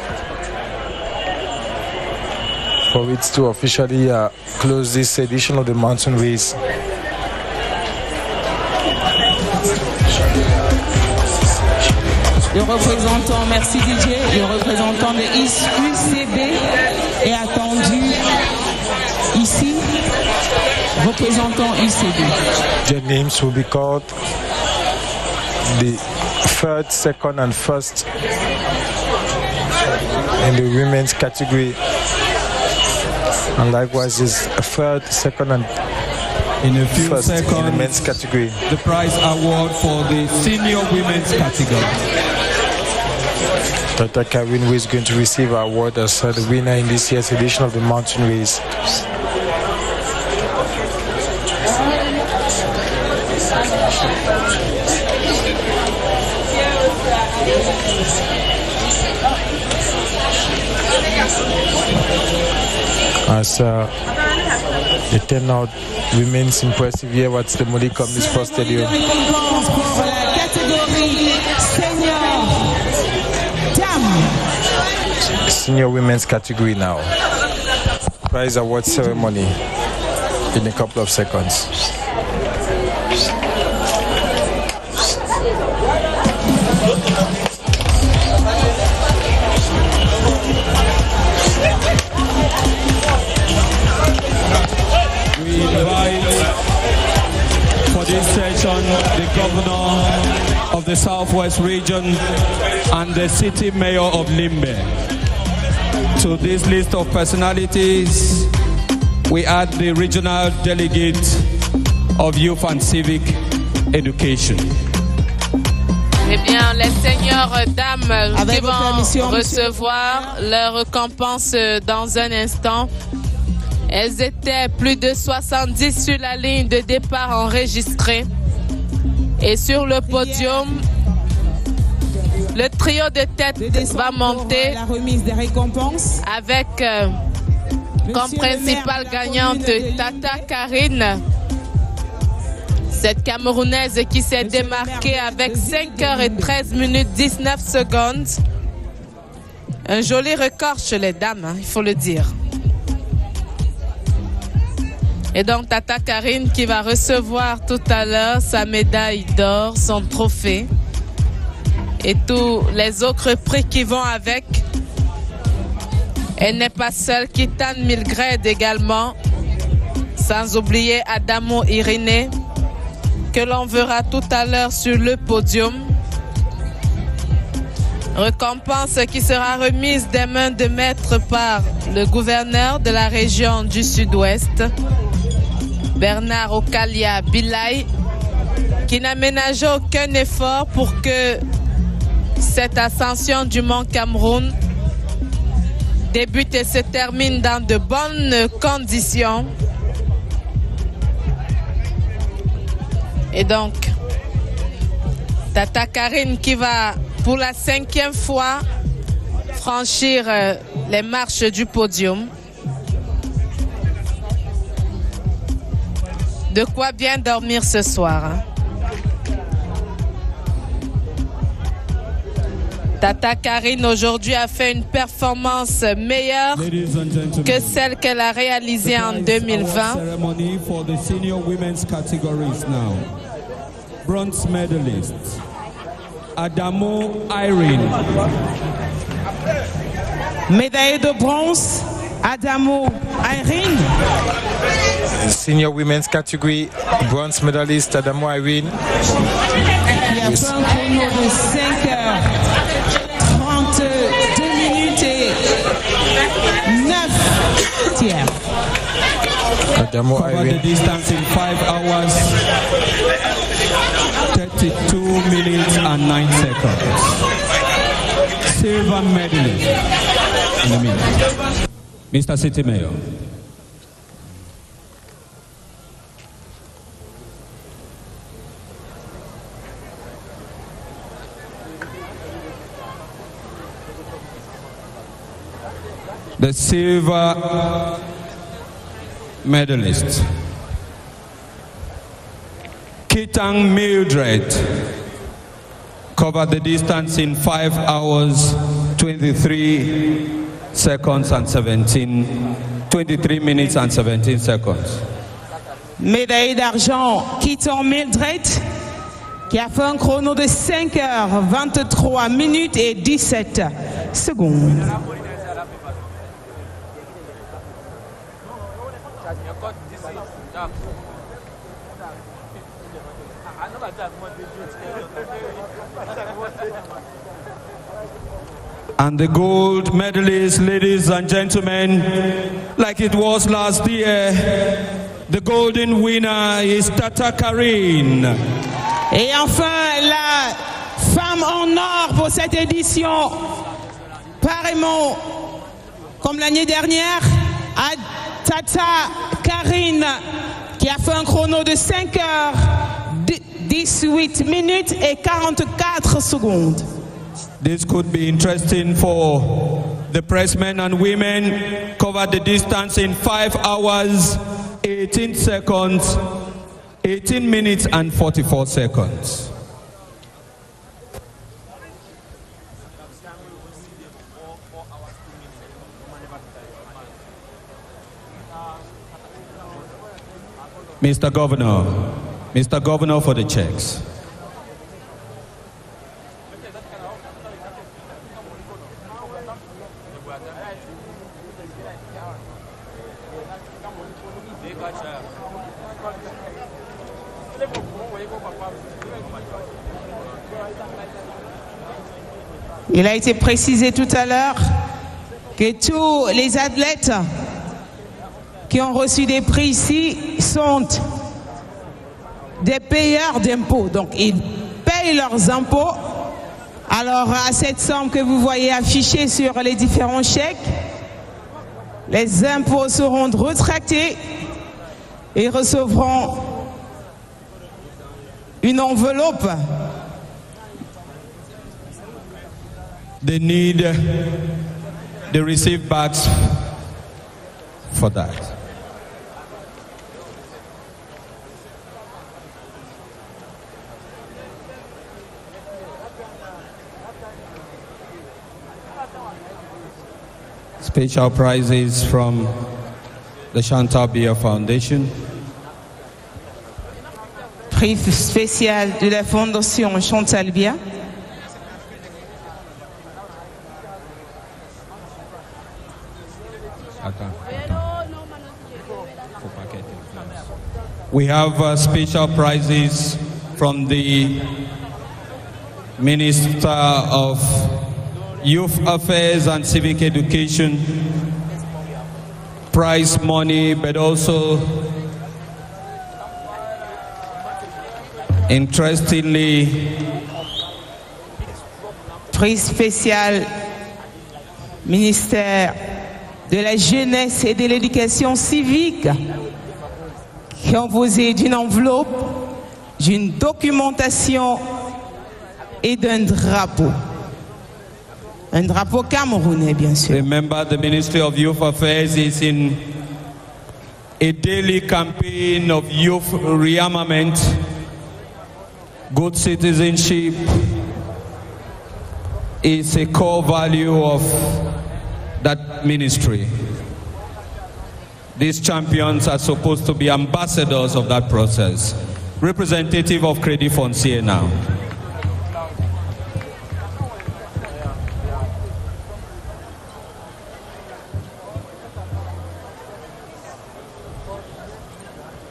for it to officially close this edition of the mountain race. Le représentant, merci DJ, le représentant de UCB est attendu ici. Représentant UCB. The names will be called, the third, second and first in the women's category, and likewise is a third, second and in a few first seconds in the men's category. The prize award for the senior women's category. Dr. Karin, who is going to receive her award as the winner in this year's edition of the mountain race. As the turnout remains impressive here at the Molika Sports Stadium. Senior women's category now. Prize award ceremony in a couple of seconds. We invite for this session the governor of the Southwest region and the city mayor of Limbe. To this list of personalities, we add the regional delegate of youth and civic education. Eh bien, les seigneurs dames qui vont recevoir leur récompense dans un instant. Elles étaient plus de 70 sur la ligne de départ enregistrée. Et sur le podium, le trio de tête va monter la remise des récompenses avec comme principale gagnante Tata Karine, cette Camerounaise qui s'est démarquée avec 5h13 minutes 19 secondes. Un joli record chez les dames, hein, il faut le dire. Et donc Tata Karine qui va recevoir tout à l'heure sa médaille d'or, son trophée et tous les autres prix qui vont avec. Elle n'est pas seule, Kitan Milgrade également, sans oublier Adamo Irénée que l'on verra tout à l'heure sur le podium. Récompense qui sera remise des mains de maître par le gouverneur de la région du Sud-Ouest, Bernard Okalia Bilay, qui n'a ménagé aucun effort pour que cette ascension du Mont Cameroun débute et se termine dans de bonnes conditions. Et donc, Tata Karine qui va pour la 5e fois franchir les marches du podium. De quoi bien dormir ce soir. Hein? Tata Karine aujourd'hui a fait une performance meilleure que celle qu'elle a réalisée en 2020. Bronze medalist Adamo Irene. Médaille de bronze, Adamo Irene. Senior women's category, bronze medalist Adamo Irene. Il y a un chrono de 5h32 minutes et 9 tiers. Adamo Irene. The distance in 5 hours, 32 minutes and 9 seconds. Silver medalist in the minute. Mr. City Mayor. The silver medalist, Kitang Mildred, covered the distance in 5 hours, 23 seconds and 23 minutes and 17 seconds. Médaille d'argent, Kitang Mildred, qui a fait un chrono de 5 heures, 23 minutes et 17 secondes. And the gold medalist, ladies and gentlemen, like it was last year, the golden winner is Tata Karine. Et enfin, la femme en or pour cette édition, pareillement comme l'année dernière, à Tata Karine, qui a fait un chrono de 5 heures, 18 minutes et 44 secondes. This could be interesting for the pressmen and women. Covered the distance in 5 hours, 18 seconds, 18 minutes and 44 seconds. Mr. Governor for the checks. Il a été précisé tout à l'heure que tous les athlètes qui ont reçu des prix ici sont des payeurs d'impôts. Donc, ils payent leurs impôts. Alors, à cette somme que vous voyez affichée sur les différents chèques, les impôts seront retractés et recevront une enveloppe. They need the receive bags for that. Special prizes from the Chantal Biya Foundation. Prix spécial de la Fondation Chantal Biya. We have special prizes from the Minister of Youth Affairs and Civic Education. Prize money, but also, interestingly, prix spécial ministère de la Jeunesse et de l'Éducation civique, composé d'une enveloppe, d'une documentation et d'un drapeau. Un drapeau camerounais, bien sûr. Remember, the Ministry of Youth Affairs is in a daily campaign of youth rearmament, good citizenship is a core value of that ministry. These champions are supposed to be ambassadors of that process. Representative of Credit Foncier now.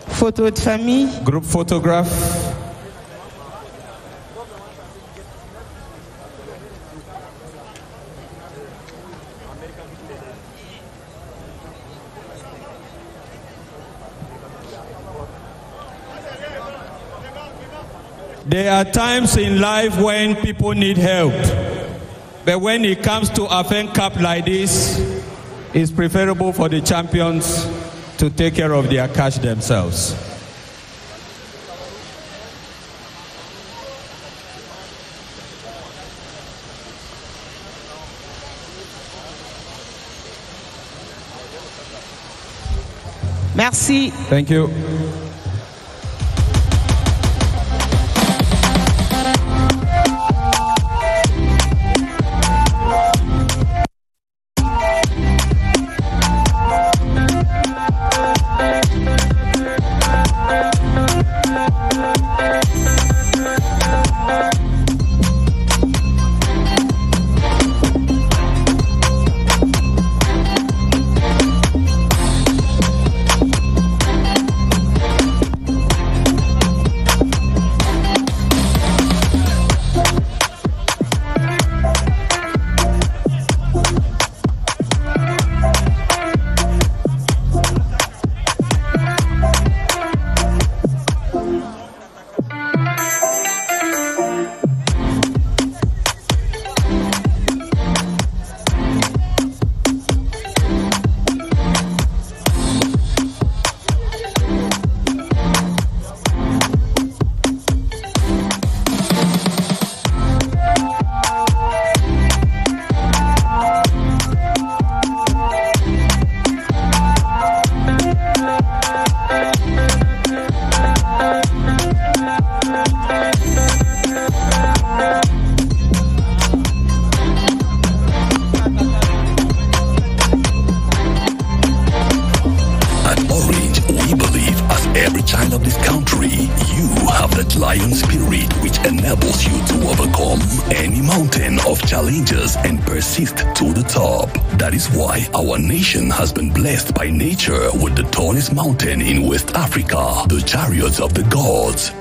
Photo de famille. Group photograph. There are times in life when people need help. But when it comes to a fan cup like this, it's preferable for the champions to take care of their cash themselves. Merci. Thank you. That is why our nation has been blessed by nature with the tallest mountain in West Africa, the Chariots of the Gods.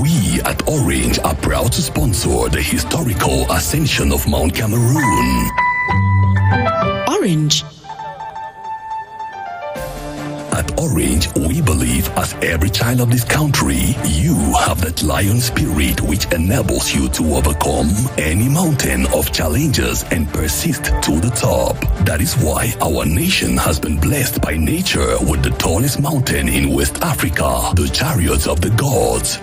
We at Orange are proud to sponsor the historical ascension of Mount Cameroon. Orange. At Orange, we believe as every child of this country, you have that lion spirit which enables you to overcome any mountain of challenges and persist to the top. That is why our nation has been blessed by nature with the tallest mountain in West Africa, the Chariots of the Gods.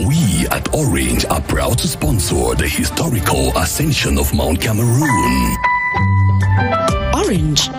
We at Orange are proud to sponsor the historical ascension of Mount Cameroon. Orange.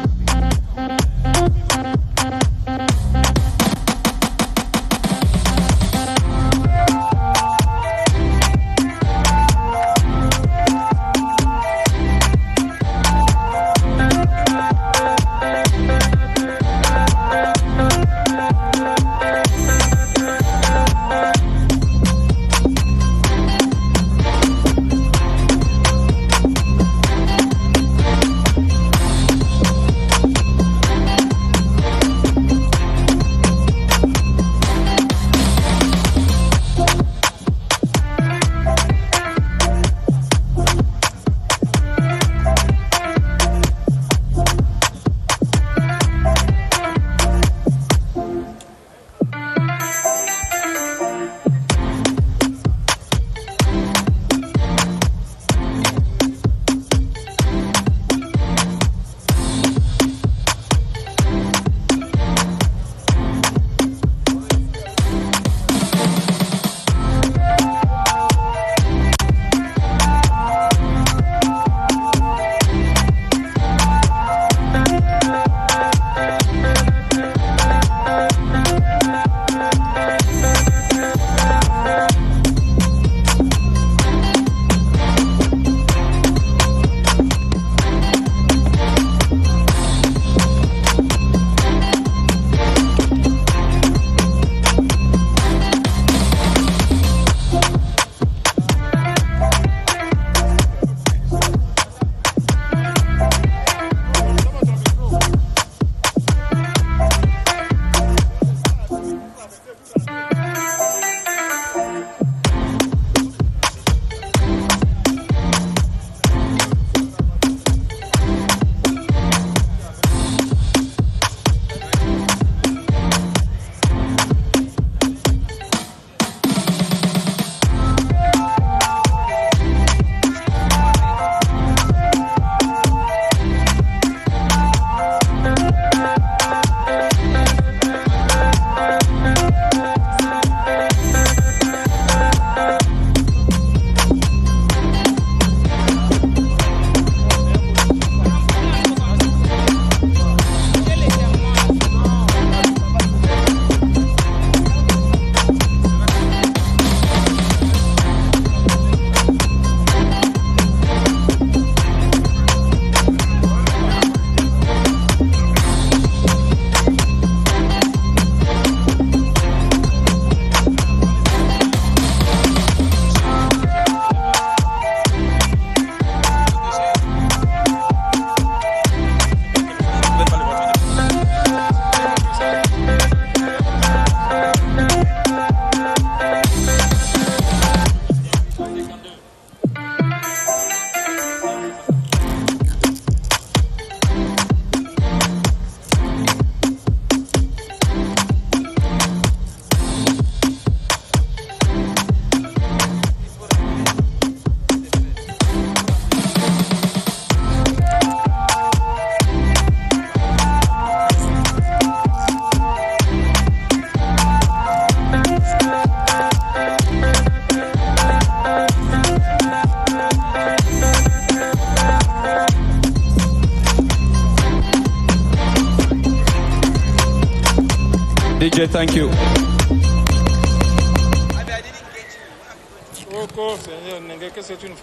DJ, thank you.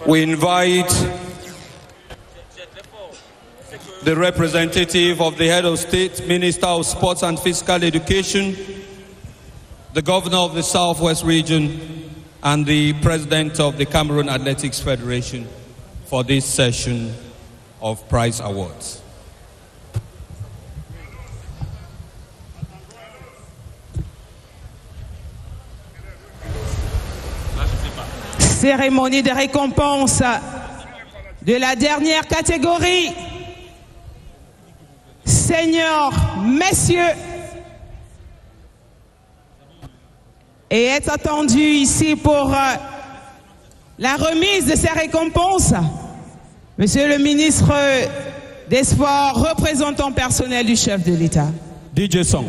We invite the representative of the head of state, Minister of Sports and Physical Education, the governor of the Southwest region, and the president of the Cameroon Athletics Federation for this session of prize awards. Cérémonie de récompense de la dernière catégorie. Seigneurs, messieurs, et est attendu ici pour la remise de ces récompenses, Monsieur le ministre des Sports, représentant personnel du chef de l'État. DJ Song.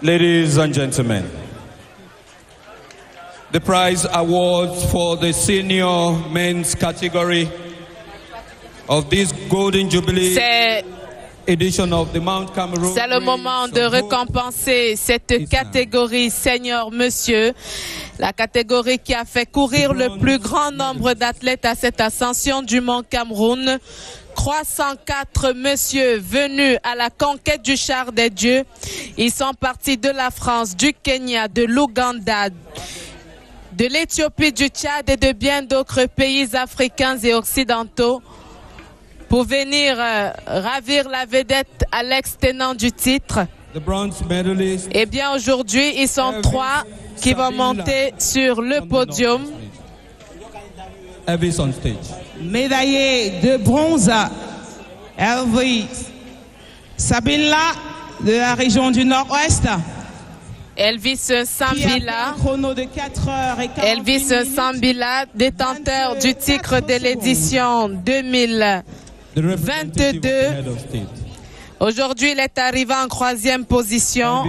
Ladies and gentlemen, the prize awards for the senior men's category of this Golden Jubilee edition of the Mount Cameroon. C'est le moment de récompenser cette catégorie senior monsieur, la catégorie qui a fait courir le plus grand nombre d'athlètes à cette ascension du Mont Cameroun. 304 messieurs venus à la conquête du char des dieux. Ils sont partis de la France, du Kenya, de l'Ouganda, de l'Éthiopie, du Tchad et de bien d'autres pays africains et occidentaux pour venir ravir la vedette à l'ex-tenant du titre. Et bien aujourd'hui, ils sont 3 qui vont monter sur le podium. Elvis on stage. Médaillé de bronze, Elvis Sabinla de la région du Nord-Ouest. Elvis Sambila, Elvis Sambila, détenteur du titre de l'édition 2022. Aujourd'hui, il est arrivé en 3e position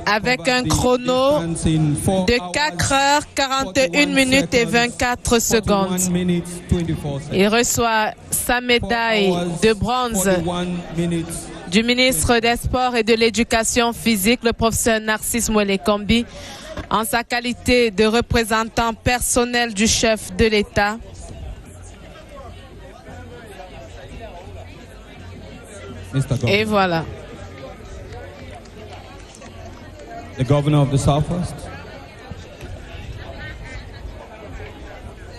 avec un chrono de 4 heures, 41 minutes et 24 secondes. Il reçoit sa médaille de bronze du ministre des Sports et de l'Éducation physique, le professeur Narcisse Mwelekombi, en sa qualité de représentant personnel du chef de l'État. Et voilà. The governor of the Southwest.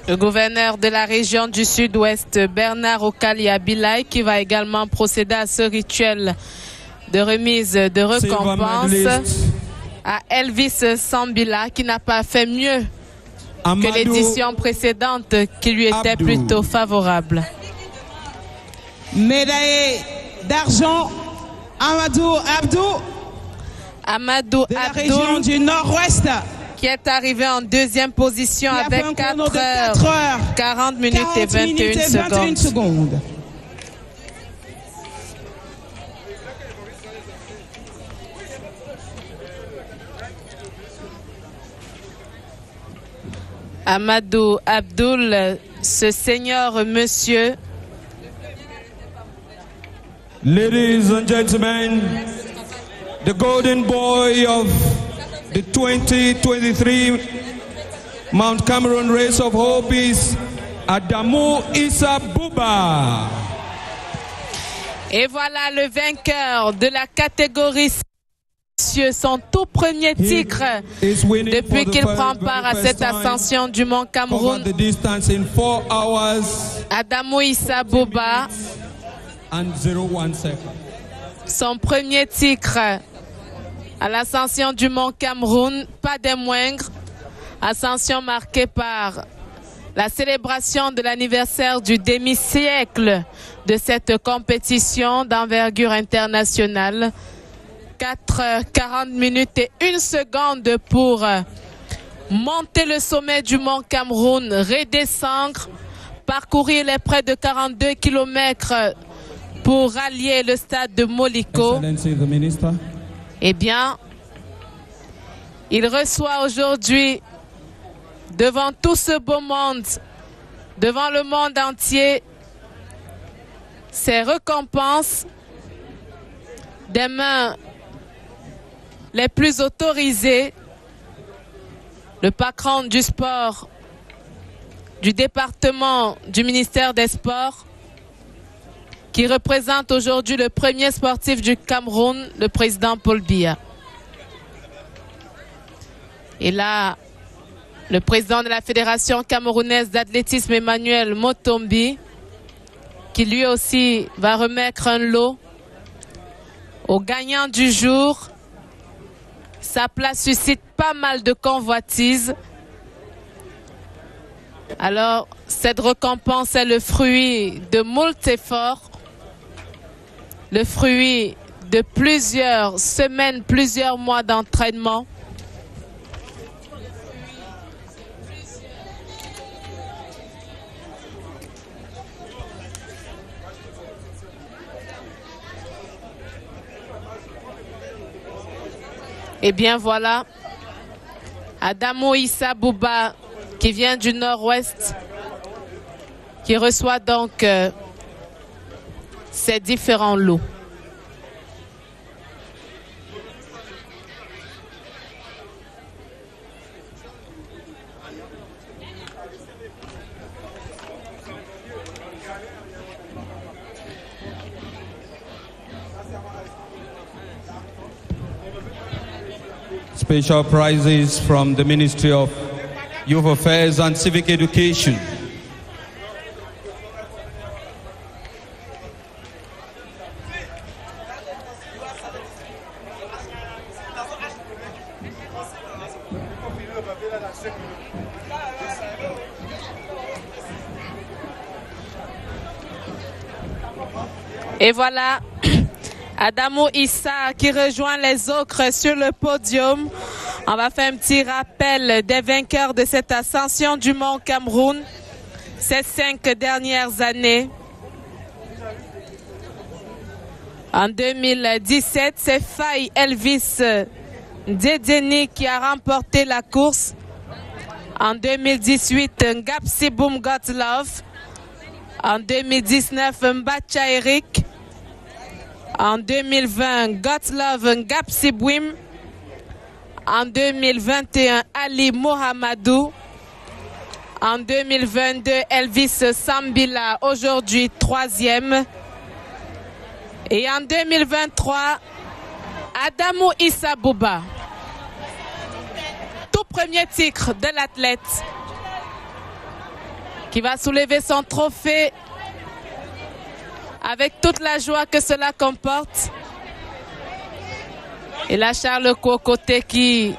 Le gouverneur de la région du Sud-Ouest, Bernard Okalia-Bilay, qui va également procéder à ce rituel de remise de récompense à Elvis Sambila, qui n'a pas fait mieux que l'édition précédente, qui lui était plutôt favorable. Médaillé d'argent, Amadou Abdou de la région du Nord-Ouest, qui est arrivé en 2e position avec 4 heures, 40 minutes et 21 secondes. Amadou Abdoul, ce seigneur monsieur. Ladies and gentlemen, the golden boy of the 2023 Mount Cameroon Race of Hope is Adamou Issa Bouba. Et voilà le vainqueur de la catégorie son tout premier titre depuis qu'il prend part à cette ascension du Mont Cameroun. Adamou Issa Bouba, son premier titre à l'ascension du Mont Cameroun, pas des moindres, ascension marquée par la célébration de l'anniversaire du demi-siècle de cette compétition d'envergure internationale. 4h40 et 1 seconde pour monter le sommet du Mont Cameroun, redescendre, parcourir les près de 42 km pour rallier le stade de Moliko. Eh bien, il reçoit aujourd'hui, devant tout ce beau monde, devant le monde entier, ses récompenses des mains les plus autorisés, le patron du sport du département du ministère des Sports, qui représente aujourd'hui le premier sportif du Cameroun, le président Paul Biya. Et là, le président de la Fédération camerounaise d'athlétisme, Emmanuel Motombi, qui lui aussi va remettre un lot au gagnant du jour. Sa place suscite pas mal de convoitises. Alors, cette récompense est le fruit de moult efforts, le fruit de plusieurs semaines, plusieurs mois d'entraînement. Et bien voilà, Adamou Issa Bouba, qui vient du nord-ouest, qui reçoit donc ces différents lots. Special prizes from the Ministry of Youth Affairs and Civic Education. Et voilà, Adamou Issa qui rejoint les autres sur le podium. On va faire un petit rappel des vainqueurs de cette ascension du Mont Cameroun ces 5 dernières années. En 2017, c'est Faye Elvis Dedeni qui a remporté la course. En 2018, Ngapsi Boom Got Love. En 2019, Mbacha Eric. En 2020, Got Love Ngapsi Bwim. En 2021, Ali Mohamedou. En 2022, Elvis Sambila, aujourd'hui 3e. Et en 2023, Adamou Issa Bouba. Tout premier titre de l'athlète qui va soulever son trophée avec toute la joie que cela comporte. Et là, Charles Kokoté qui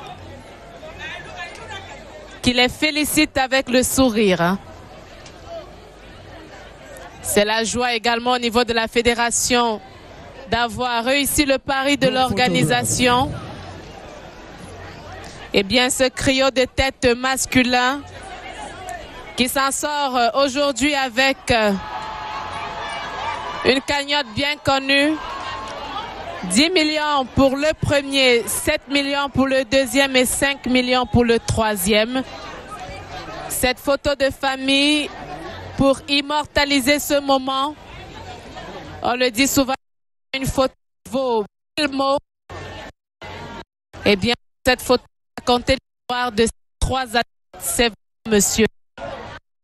les félicite avec le sourire. C'est la joie également au niveau de la fédération d'avoir réussi le pari de l'organisation. Et bien, ce trio de tête masculin qui s'en sort aujourd'hui avec une cagnotte bien connue. 10 millions pour le premier, 7 millions pour le deuxième et 5 millions pour le troisième. Cette photo de famille pour immortaliser ce moment. On le dit souvent, une photo vaut 1000 mots. Eh bien, cette photo raconte l'histoire de ces 3 athlètes. C'est vous, monsieur.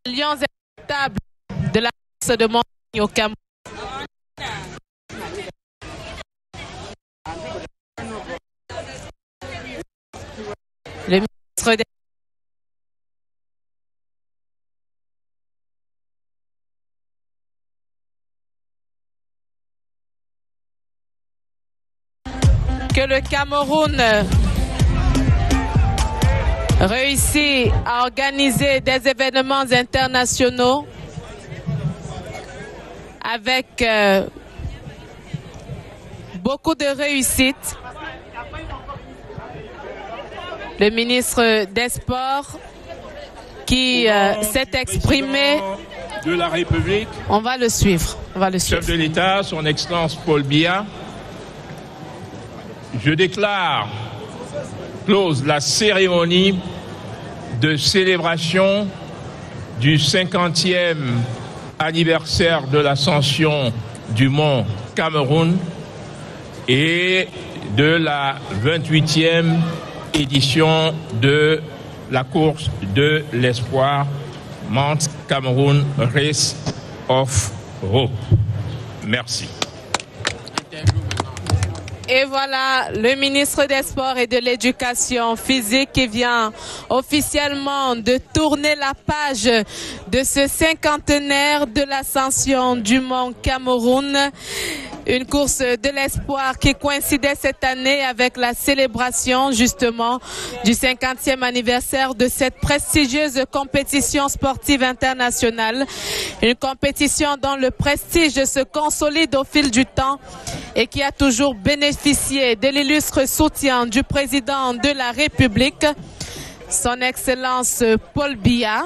Lions indomptables de la course de montagne au Cameroun. Le ministre des que le Cameroun réussit à organiser des événements internationaux avec beaucoup de réussite. Le ministre des Sports qui s'est exprimé de la République. On va le suivre. Chef de l'État, son Excellence Paul Biya. Je déclare close la cérémonie de célébration du 50e anniversaire de l'ascension du mont Cameroun et de la 28e édition de la course de l'espoir Mount Cameroon Race of Hope. Merci. Et voilà le ministre des Sports et de l'Éducation physique qui vient officiellement de tourner la page de ce cinquantenaire de l'ascension du mont Cameroun. Une course de l'espoir qui coïncidait cette année avec la célébration justement du 50e anniversaire de cette prestigieuse compétition sportive internationale. Une compétition dont le prestige se consolide au fil du temps et qui a toujours bénéficié de l'illustre soutien du président de la République, son Excellence Paul Biya,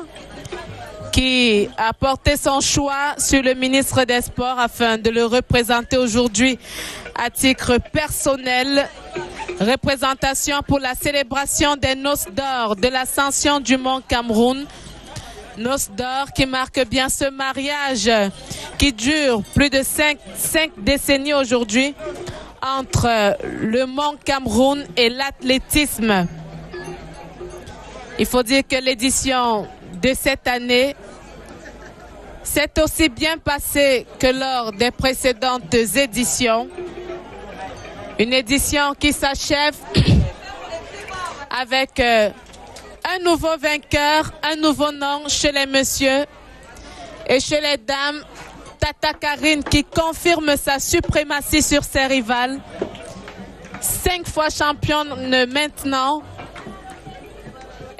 qui a porté son choix sur le ministre des Sports afin de le représenter aujourd'hui à titre personnel. Représentation pour la célébration des noces d'or de l'ascension du mont Cameroun. Noces d'or qui marque bien ce mariage qui dure plus de 5 décennies aujourd'hui entre le mont Cameroun et l'athlétisme. Il faut dire que l'édition de cette année s'est aussi bien passée que lors des précédentes éditions. Une édition qui s'achève avec un nouveau vainqueur, un nouveau nom chez les messieurs et chez les dames. Tata Karine qui confirme sa suprématie sur ses rivales. 5 fois championne maintenant.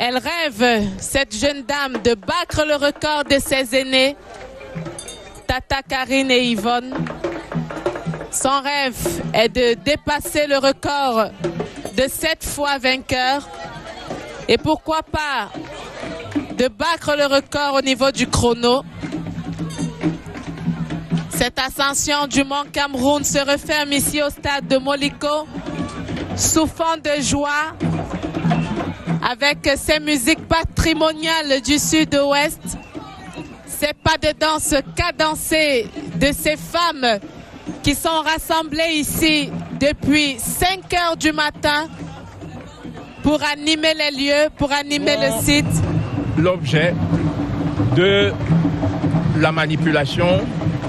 Elle rêve, cette jeune dame, de battre le record de ses aînés, Tata Karine et Yvonne. Son rêve est de dépasser le record de 7 fois vainqueur. Et pourquoi pas de battre le record au niveau du chrono. Cette ascension du mont Cameroun se referme ici au stade de Moliko, sous fond de joie, avec ces musiques patrimoniales du sud-ouest, ces pas de danse cadencés de ces femmes qui sont rassemblées ici depuis 5 heures du matin pour animer les lieux, pour animer le site. L'objet de la manipulation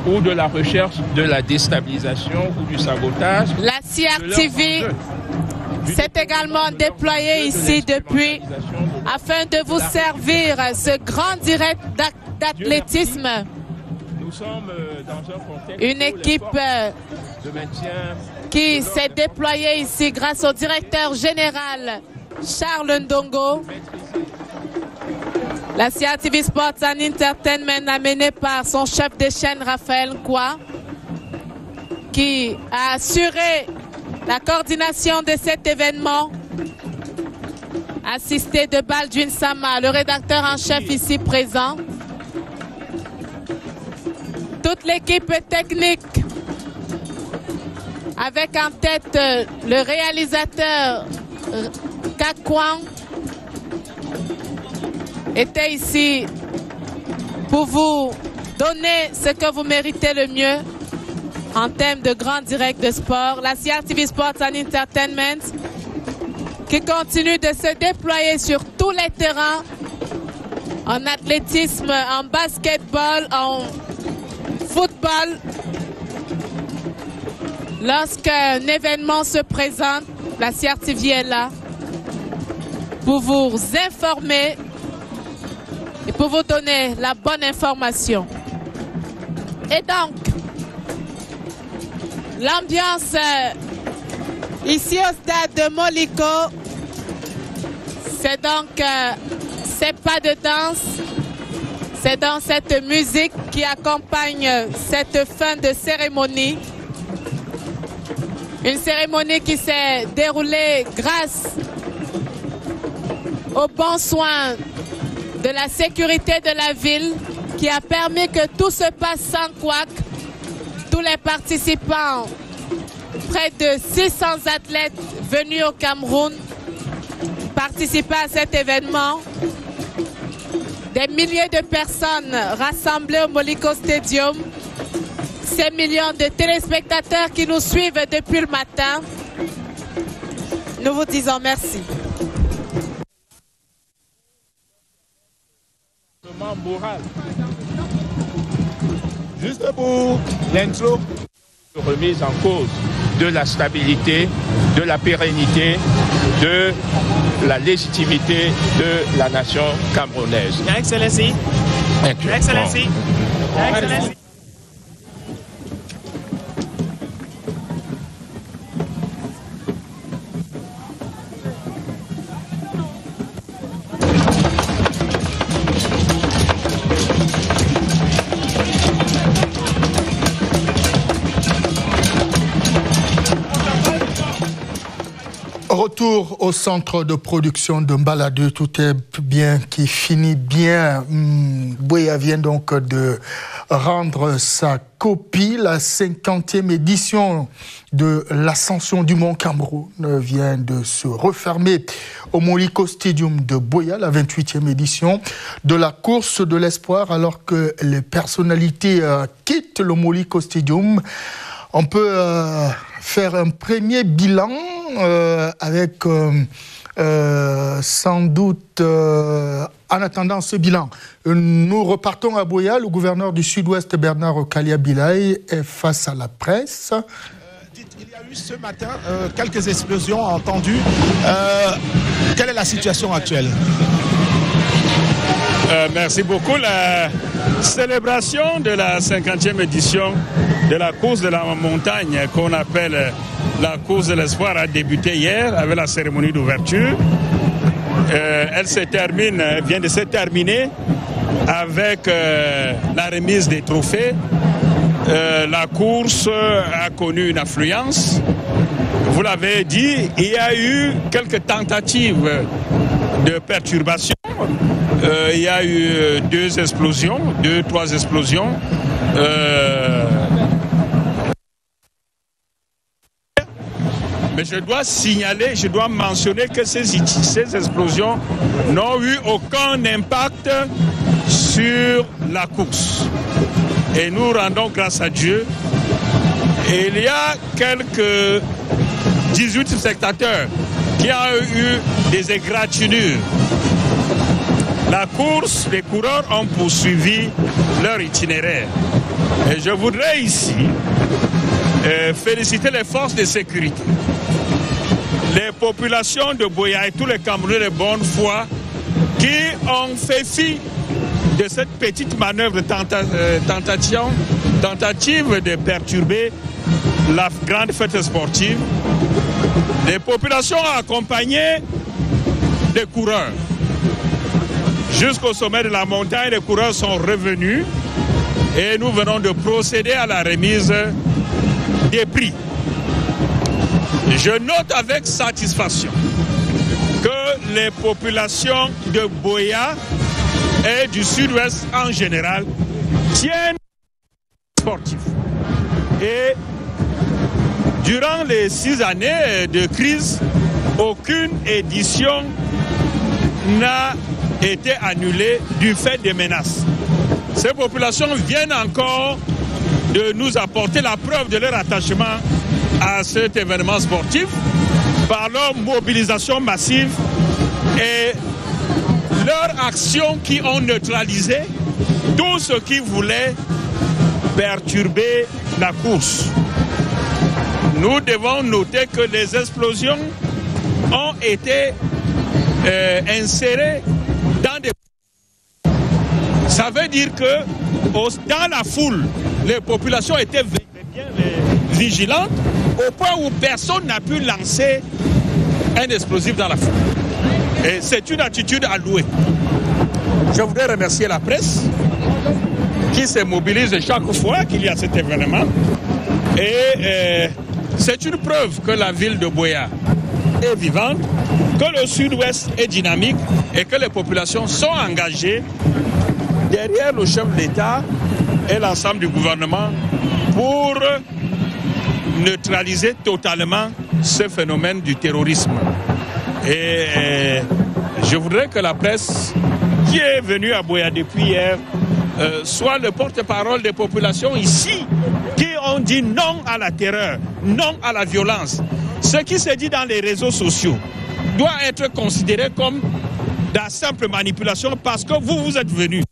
ou de la recherche de la déstabilisation ou du sabotage. La CRTV s'est également déployée ici depuis afin de vous servir ce grand direct d'athlétisme. Nous sommes dans un contexte une équipe qui s'est déployée ici grâce au directeur général Charles Ndongo. La CRTV Sports and Entertainment amenée par son chef de chaîne Raphaël Kwa, qui a assuré la coordination de cet événement, assisté de Baldwin Sama, le rédacteur en chef ici présent. Toute l'équipe technique, avec en tête le réalisateur Kakwan, était ici pour vous donner ce que vous méritez le mieux en termes de grand direct de sport. La CRTV Sports and Entertainment qui continue de se déployer sur tous les terrains, en athlétisme, en basketball, en football. Lorsqu'un événement se présente, la CRTV est là pour vous informer et pour vous donner la bonne information. Et donc, l'ambiance ici au stade de Moliko, c'est donc ces pas de danse, c'est dans cette musique qui accompagne cette fin de cérémonie. Une cérémonie qui s'est déroulée grâce au bon soin de la sécurité de la ville qui a permis que tout se passe sans couac. Tous les participants, près de 600 athlètes venus au Cameroun, participaient à cet événement. Des milliers de personnes rassemblées au Moliko Stadium. Ces millions de téléspectateurs qui nous suivent depuis le matin. Nous vous disons merci. Juste pour l'intro, remise en cause de la stabilité, de la pérennité, de la légitimité de la nation camerounaise. Your Excellency. Thank you. Your Excellency. Your Excellency. Retour au centre de production de Mbaladu, tout est bien qui finit bien. Buea vient donc de rendre sa copie. La 50e édition de l'Ascension du Mont Cameroun vient de se refermer au Moliko Stadium de Buea, la 28e édition de la course de l'espoir, alors que les personnalités quittent le Moliko Stadium. On peut faire un premier bilan avec sans doute, en attendant ce bilan, nous repartons à Buea. Le gouverneur du Sud-Ouest, Bernard Okalia Bilay, est face à la presse. Il y a eu ce matin quelques explosions entendues. Quelle est la situation actuelle ? Merci beaucoup. La célébration de la 50e édition de la course de la montagne qu'on appelle la course de l'espoir a débuté hier avec la cérémonie d'ouverture. Elle vient de se terminer avec la remise des trophées. La course a connu une affluence. Vous l'avez dit, il y a eu quelques tentatives de perturbation. Il y a eu 3 explosions. Mais je dois mentionner que ces explosions n'ont eu aucun impact sur la course. Et nous rendons grâce à Dieu. Et il y a quelques 18 spectateurs qui ont eu des égratignures. La course, les coureurs ont poursuivi leur itinéraire. Et je voudrais ici féliciter les forces de sécurité, les populations de Buea et tous les Camerounais de bonne foi qui ont fait fi de cette petite manœuvre de tentative de perturber la grande fête sportive. Les populations ont accompagné des coureurs. Jusqu'au sommet de la montagne, les coureurs sont revenus et nous venons de procéder à la remise des prix. Je note avec satisfaction que les populations de Buea et du Sud-Ouest en général tiennent sportifs. Et durant les 6 années de crise, aucune édition n'a été annulée du fait des menaces. Ces populations viennent encore de nous apporter la preuve de leur attachement à cet événement sportif par leur mobilisation massive et leurs actions qui ont neutralisé tout ce qui voulait perturber la course. Nous devons noter que les explosions ont été insérées dans des... Ça veut dire que dans la foule, les populations étaient bien vigilantes au point où personne n'a pu lancer un explosif dans la foule. Et c'est une attitude à louer. Je voudrais remercier la presse qui se mobilise chaque fois qu'il y a cet événement. Et c'est une preuve que la ville de Buea est vivante, que le sud-ouest est dynamique et que les populations sont engagées derrière le chef de l'État et l'ensemble du gouvernement pour neutraliser totalement ce phénomène du terrorisme. Et je voudrais que la presse qui est venue à Buea depuis hier soit le porte-parole des populations ici qui ont dit non à la terreur, non à la violence. Ce qui se dit dans les réseaux sociaux doit être considéré comme de la simple manipulation parce que vous êtes venus,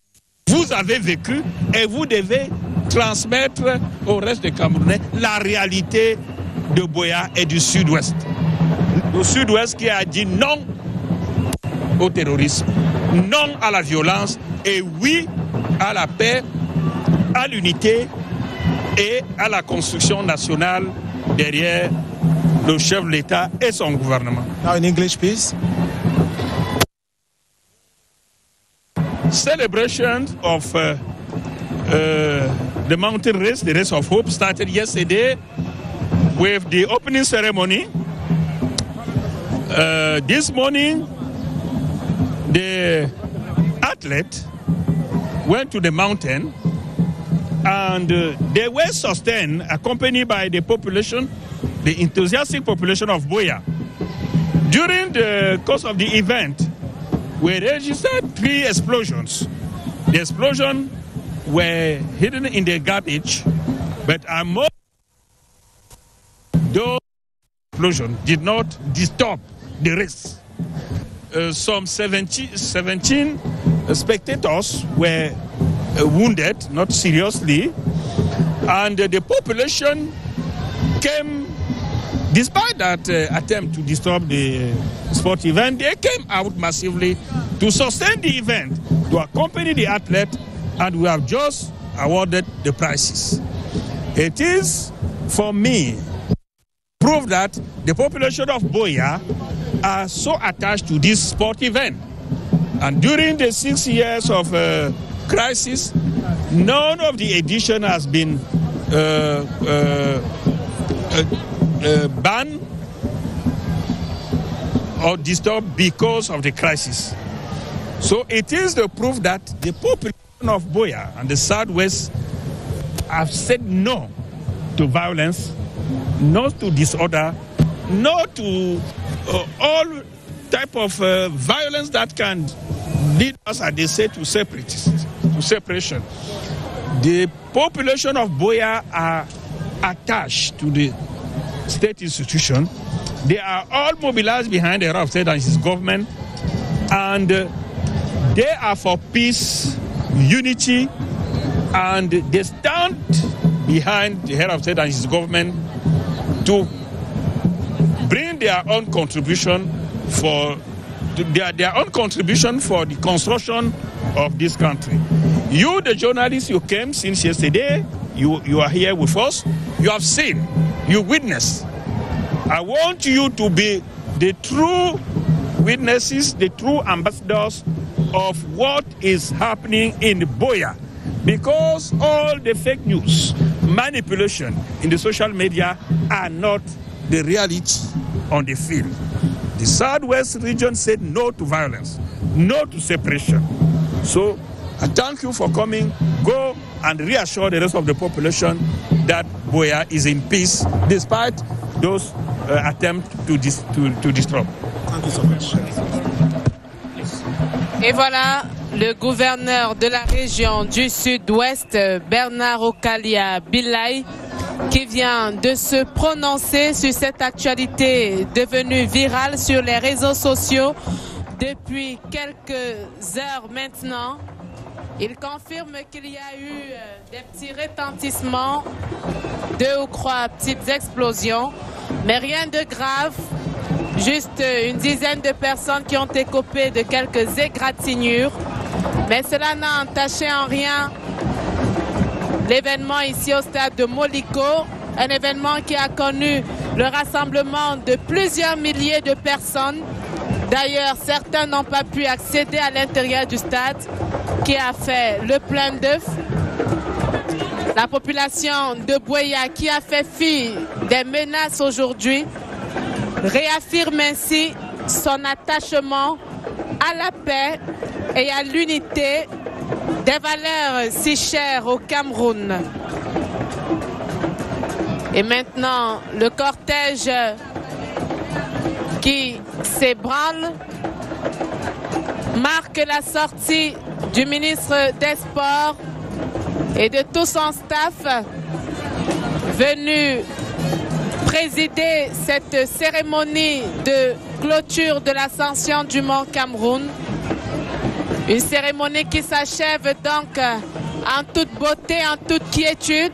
vous avez vécu et vous devez transmettre au reste des Camerounais la réalité de Buea et du sud-ouest. Le sud-ouest qui a dit non au terrorisme, non à la violence et oui à la paix, à l'unité et à la construction nationale derrière le chef de l'État et son gouvernement. Now in English, please. Celebration of the mountain race, the Race of Hope, started yesterday with the opening ceremony. This morning, the athlete went to the mountain and they were sustained, accompanied by the population, the enthusiastic population of Buea. During the course of the event, we registered 3 explosions. The explosions were hidden in the garbage, but those explosions did not disturb the race. Some 17 spectators were wounded, not seriously, and the population came, despite that attempt to disturb the sport event, they came out massively to sustain the event, to accompany the athlete, and we have just awarded the prizes. It is, for me, proof that the population of Buea are so attached to this sport event. And during the 6 years of crisis, none of the edition has been banned or disturbed because of the crisis. So it is the proof that the population of Buea and the Southwest have said no to violence, no to disorder, no to all type of violence that can lead us, as they say, to separation. The population of Buea are attached to the state institution. They are all mobilized behind the head of state and his government, and they are for peace, unity, and they stand behind the head of state and his government to bring their own contribution for the construction of this country. You, the journalists, you came since yesterday. You are here with us. You have seen, you witnessed. I want you to be the true witnesses, the true ambassadors of what is happening in Buea, because all the fake news, manipulation in the social media are not the reality on the field. The Southwest region said no to violence, no to separation. So I thank you for coming. Go and reassure the rest of the population that Buea is in peace despite those attempts to disrupt. Thank you so much. Et voilà, le gouverneur de la région du Sud-Ouest, Bernard Okalia Bilay, qui vient de se prononcer sur cette actualité devenue virale sur les réseaux sociaux depuis quelques heures maintenant. Il confirme qu'il y a eu des petits retentissements, 2 ou 3 petites explosions, mais rien de grave, juste une dizaine de personnes qui ont écopé de quelques égratignures, mais cela n'a entaché en rien l'événement ici au stade de Moliko, un événement qui a connu le rassemblement de plusieurs milliers de personnes. D'ailleurs, certains n'ont pas pu accéder à l'intérieur du stade qui a fait le plein d'œufs. La population de Buea qui a fait fi des menaces aujourd'hui réaffirme ainsi son attachement à la paix et à l'unité, des valeurs si chères au Cameroun. Et maintenant, le cortège qui s'ébranle marque la sortie du ministre des Sports et de tout son staff venu présider cette cérémonie de clôture de l'ascension du Mont Cameroun. Une cérémonie qui s'achève donc en toute beauté, en toute quiétude.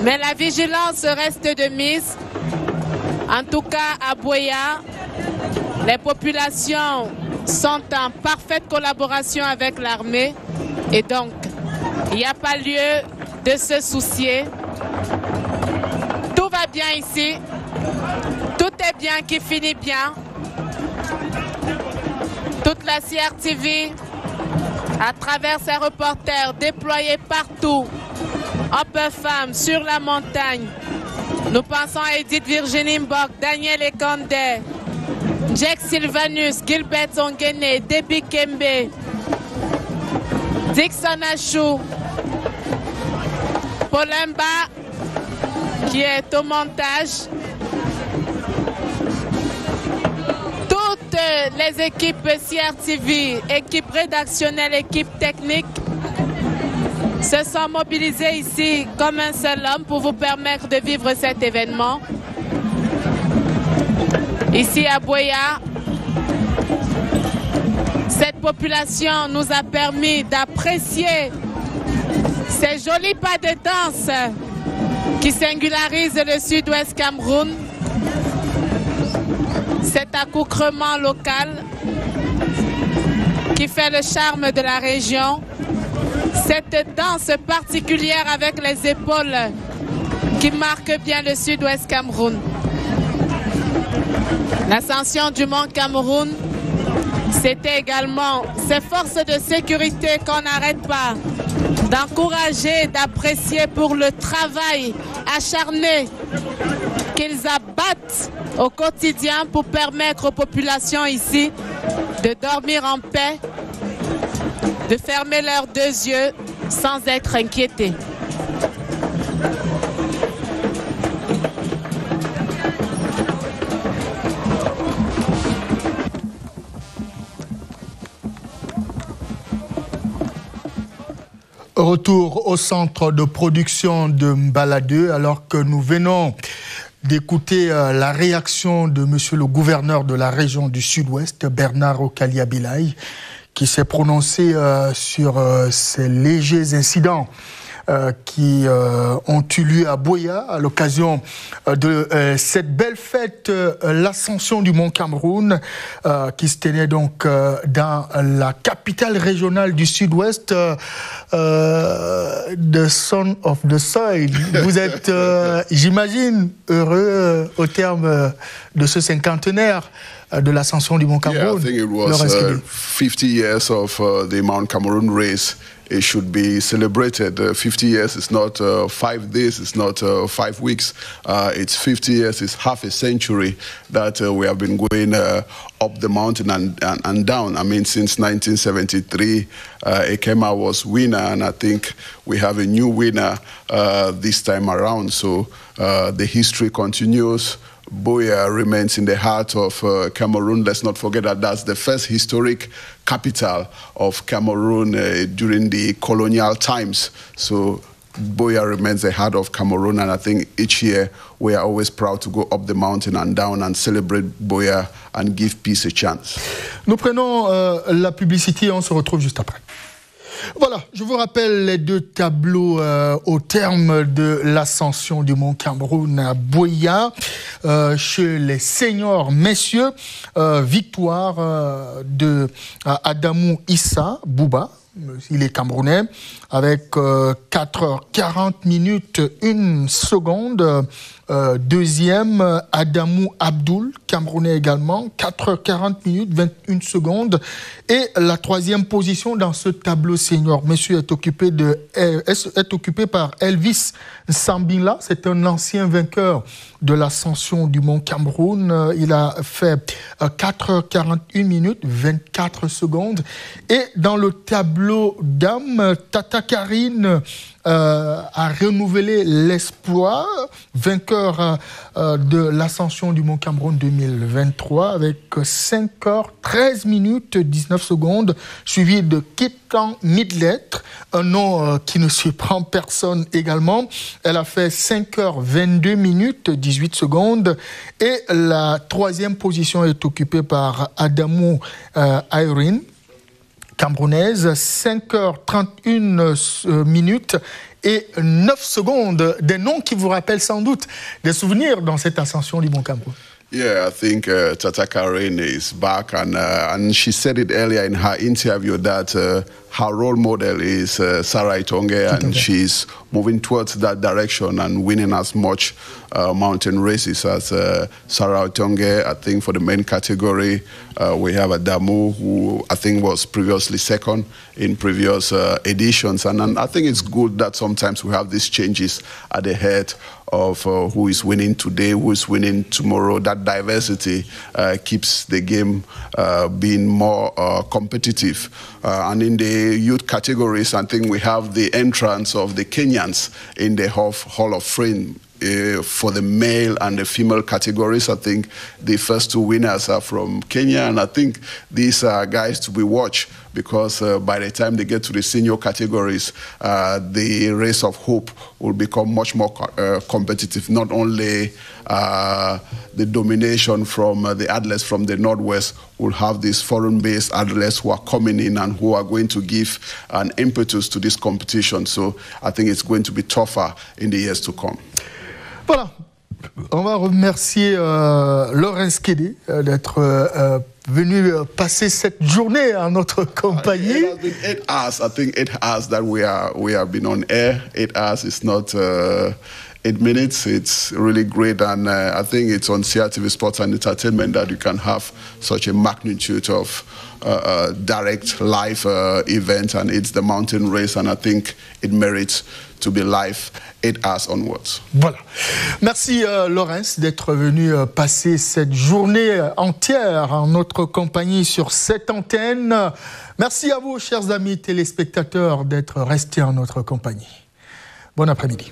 Mais la vigilance reste de mise. En tout cas, à Buea, les populations sont en parfaite collaboration avec l'armée. Et donc, il n'y a pas lieu de se soucier. Tout va bien ici. Tout est bien qui finit bien. Toute la CRTV, à travers ses reporters déployés partout, Upper Femme, sur la montagne. Nous pensons à Edith Virginie Mbok, Daniel Ekondé, Jack Sylvanus, Gilbert Ongene, Debbie Kembe, Dixon Achou, Paulemba, qui est au montage. Toutes les équipes CRTV, équipe rédactionnelle, équipe technique, se sont mobilisés ici comme un seul homme pour vous permettre de vivre cet événement. Ici à Buea, cette population nous a permis d'apprécier ces jolis pas de danse qui singularisent le sud-ouest Cameroun, cet accoutrement local qui fait le charme de la région. Cette danse particulière avec les épaules qui marque bien le sud-ouest Cameroun. L'ascension du Mont Cameroun, c'était également ces forces de sécurité qu'on n'arrête pas d'encourager, d'apprécier pour le travail acharné qu'ils abattent au quotidien pour permettre aux populations ici de dormir en paix, de fermer leurs 2 yeux sans être inquiétés. Retour au centre de production de Mbaladeu, alors que nous venons d'écouter la réaction de monsieur le gouverneur de la région du Sud-Ouest, Bernard Okalia-Bilaï, qui s'est prononcé sur ces légers incidents qui ont eu lieu à Buea à l'occasion de cette belle fête, l'ascension du Mont Cameroun, qui se tenait donc dans la capitale régionale du Sud-Ouest, the Son of the Soil. Vous êtes, j'imagine, heureux au terme de ce cinquantenaire de l'ascension du Mont Cameroun. Yeah, I think it was 50 years of the Mount Cameroon race. It should be celebrated. 50 years is not 5 days, it's not 5 weeks. It's 50 years, it's half a century that we have been going up the mountain and down. I mean, since 1973, Ekema was winner, and I think we have a new winner this time around. So the history continues. Buea remains in the heart of Cameroon. Let's not forget that that's the first historic capital of Cameroon during the colonial times. So Buea remains the heart of Cameroon, and I think each year we are always proud to go up the mountain and down and celebrate Buea and give peace a chance. Nous prenons la publicité et on se retrouve juste après. Voilà, je vous rappelle les deux tableaux au terme de l'ascension du Mont Cameroun à Buea. Chez les seniors messieurs, victoire de Adamou Issa Bouba. Il est camerounais avec 4h40 minutes 1 seconde. Deuxième, Adamou Abdoul, camerounais également, 4h40 minutes 21 secondes. Et la troisième position dans ce tableau senior, monsieur, est occupé par Elvis Sambila. C'est un ancien vainqueur de l'ascension du Mont Cameroun. Il a fait 4h41 minutes 24 secondes. Et dans le tableau dames, Tata Karine a renouvelé l'espoir, vainqueur de l'ascension du Mont Cameroun 2023 avec 5h13 minutes 19 secondes, suivi de Kitan Midlet, un nom qui ne surprend personne également. Elle a fait 5h22 minutes 18 secondes et la troisième position est occupée par Adamou Irene, camerounaise, 5h31 minutes et 9 secondes. Des noms qui vous rappellent sans doute des souvenirs dans cette ascension du Mont Cameroun. Yeah, I think Tata Karen is back, and she said it earlier in her interview that her role model is Sarah Itonge, and she's moving towards that direction and winning as much mountain races as Sarah Itonge. I think for the main category, we have Adamu, who I think was previously second in previous editions, and I think it's good that sometimes we have these changes at the head of who is winning today, who is winning tomorrow. That diversity keeps the game being more competitive. And in the youth categories, I think we have the entrance of the Kenyans in the Hall of Fame. For the male and the female categories, I think the first two winners are from Kenya, and I think these are guys to be watched because by the time they get to the senior categories, the race of hope will become much more competitive. Not only the domination from the athletes from the Northwest will have these foreign-based athletes who are coming in and who are going to give an impetus to this competition. So I think it's going to be tougher in the years to come. Voilà, on va remercier Laurence Kédé d'être venu passer cette journée en notre compagnie. It has been 8 hours. I think 8 hours that we have been on air. 8 hours is not 8 minutes. It's really great, and I think it's on CRTV Sports and Entertainment that you can have such a magnitude of direct live event, and it's the mountain race, and I think it merits to be live 8 hours onwards. Voilà. Merci Laurence d'être venu passer cette journée entière en notre compagnie sur cette antenne. Merci à vous, chers amis téléspectateurs, d'être restés en notre compagnie. Bon après-midi.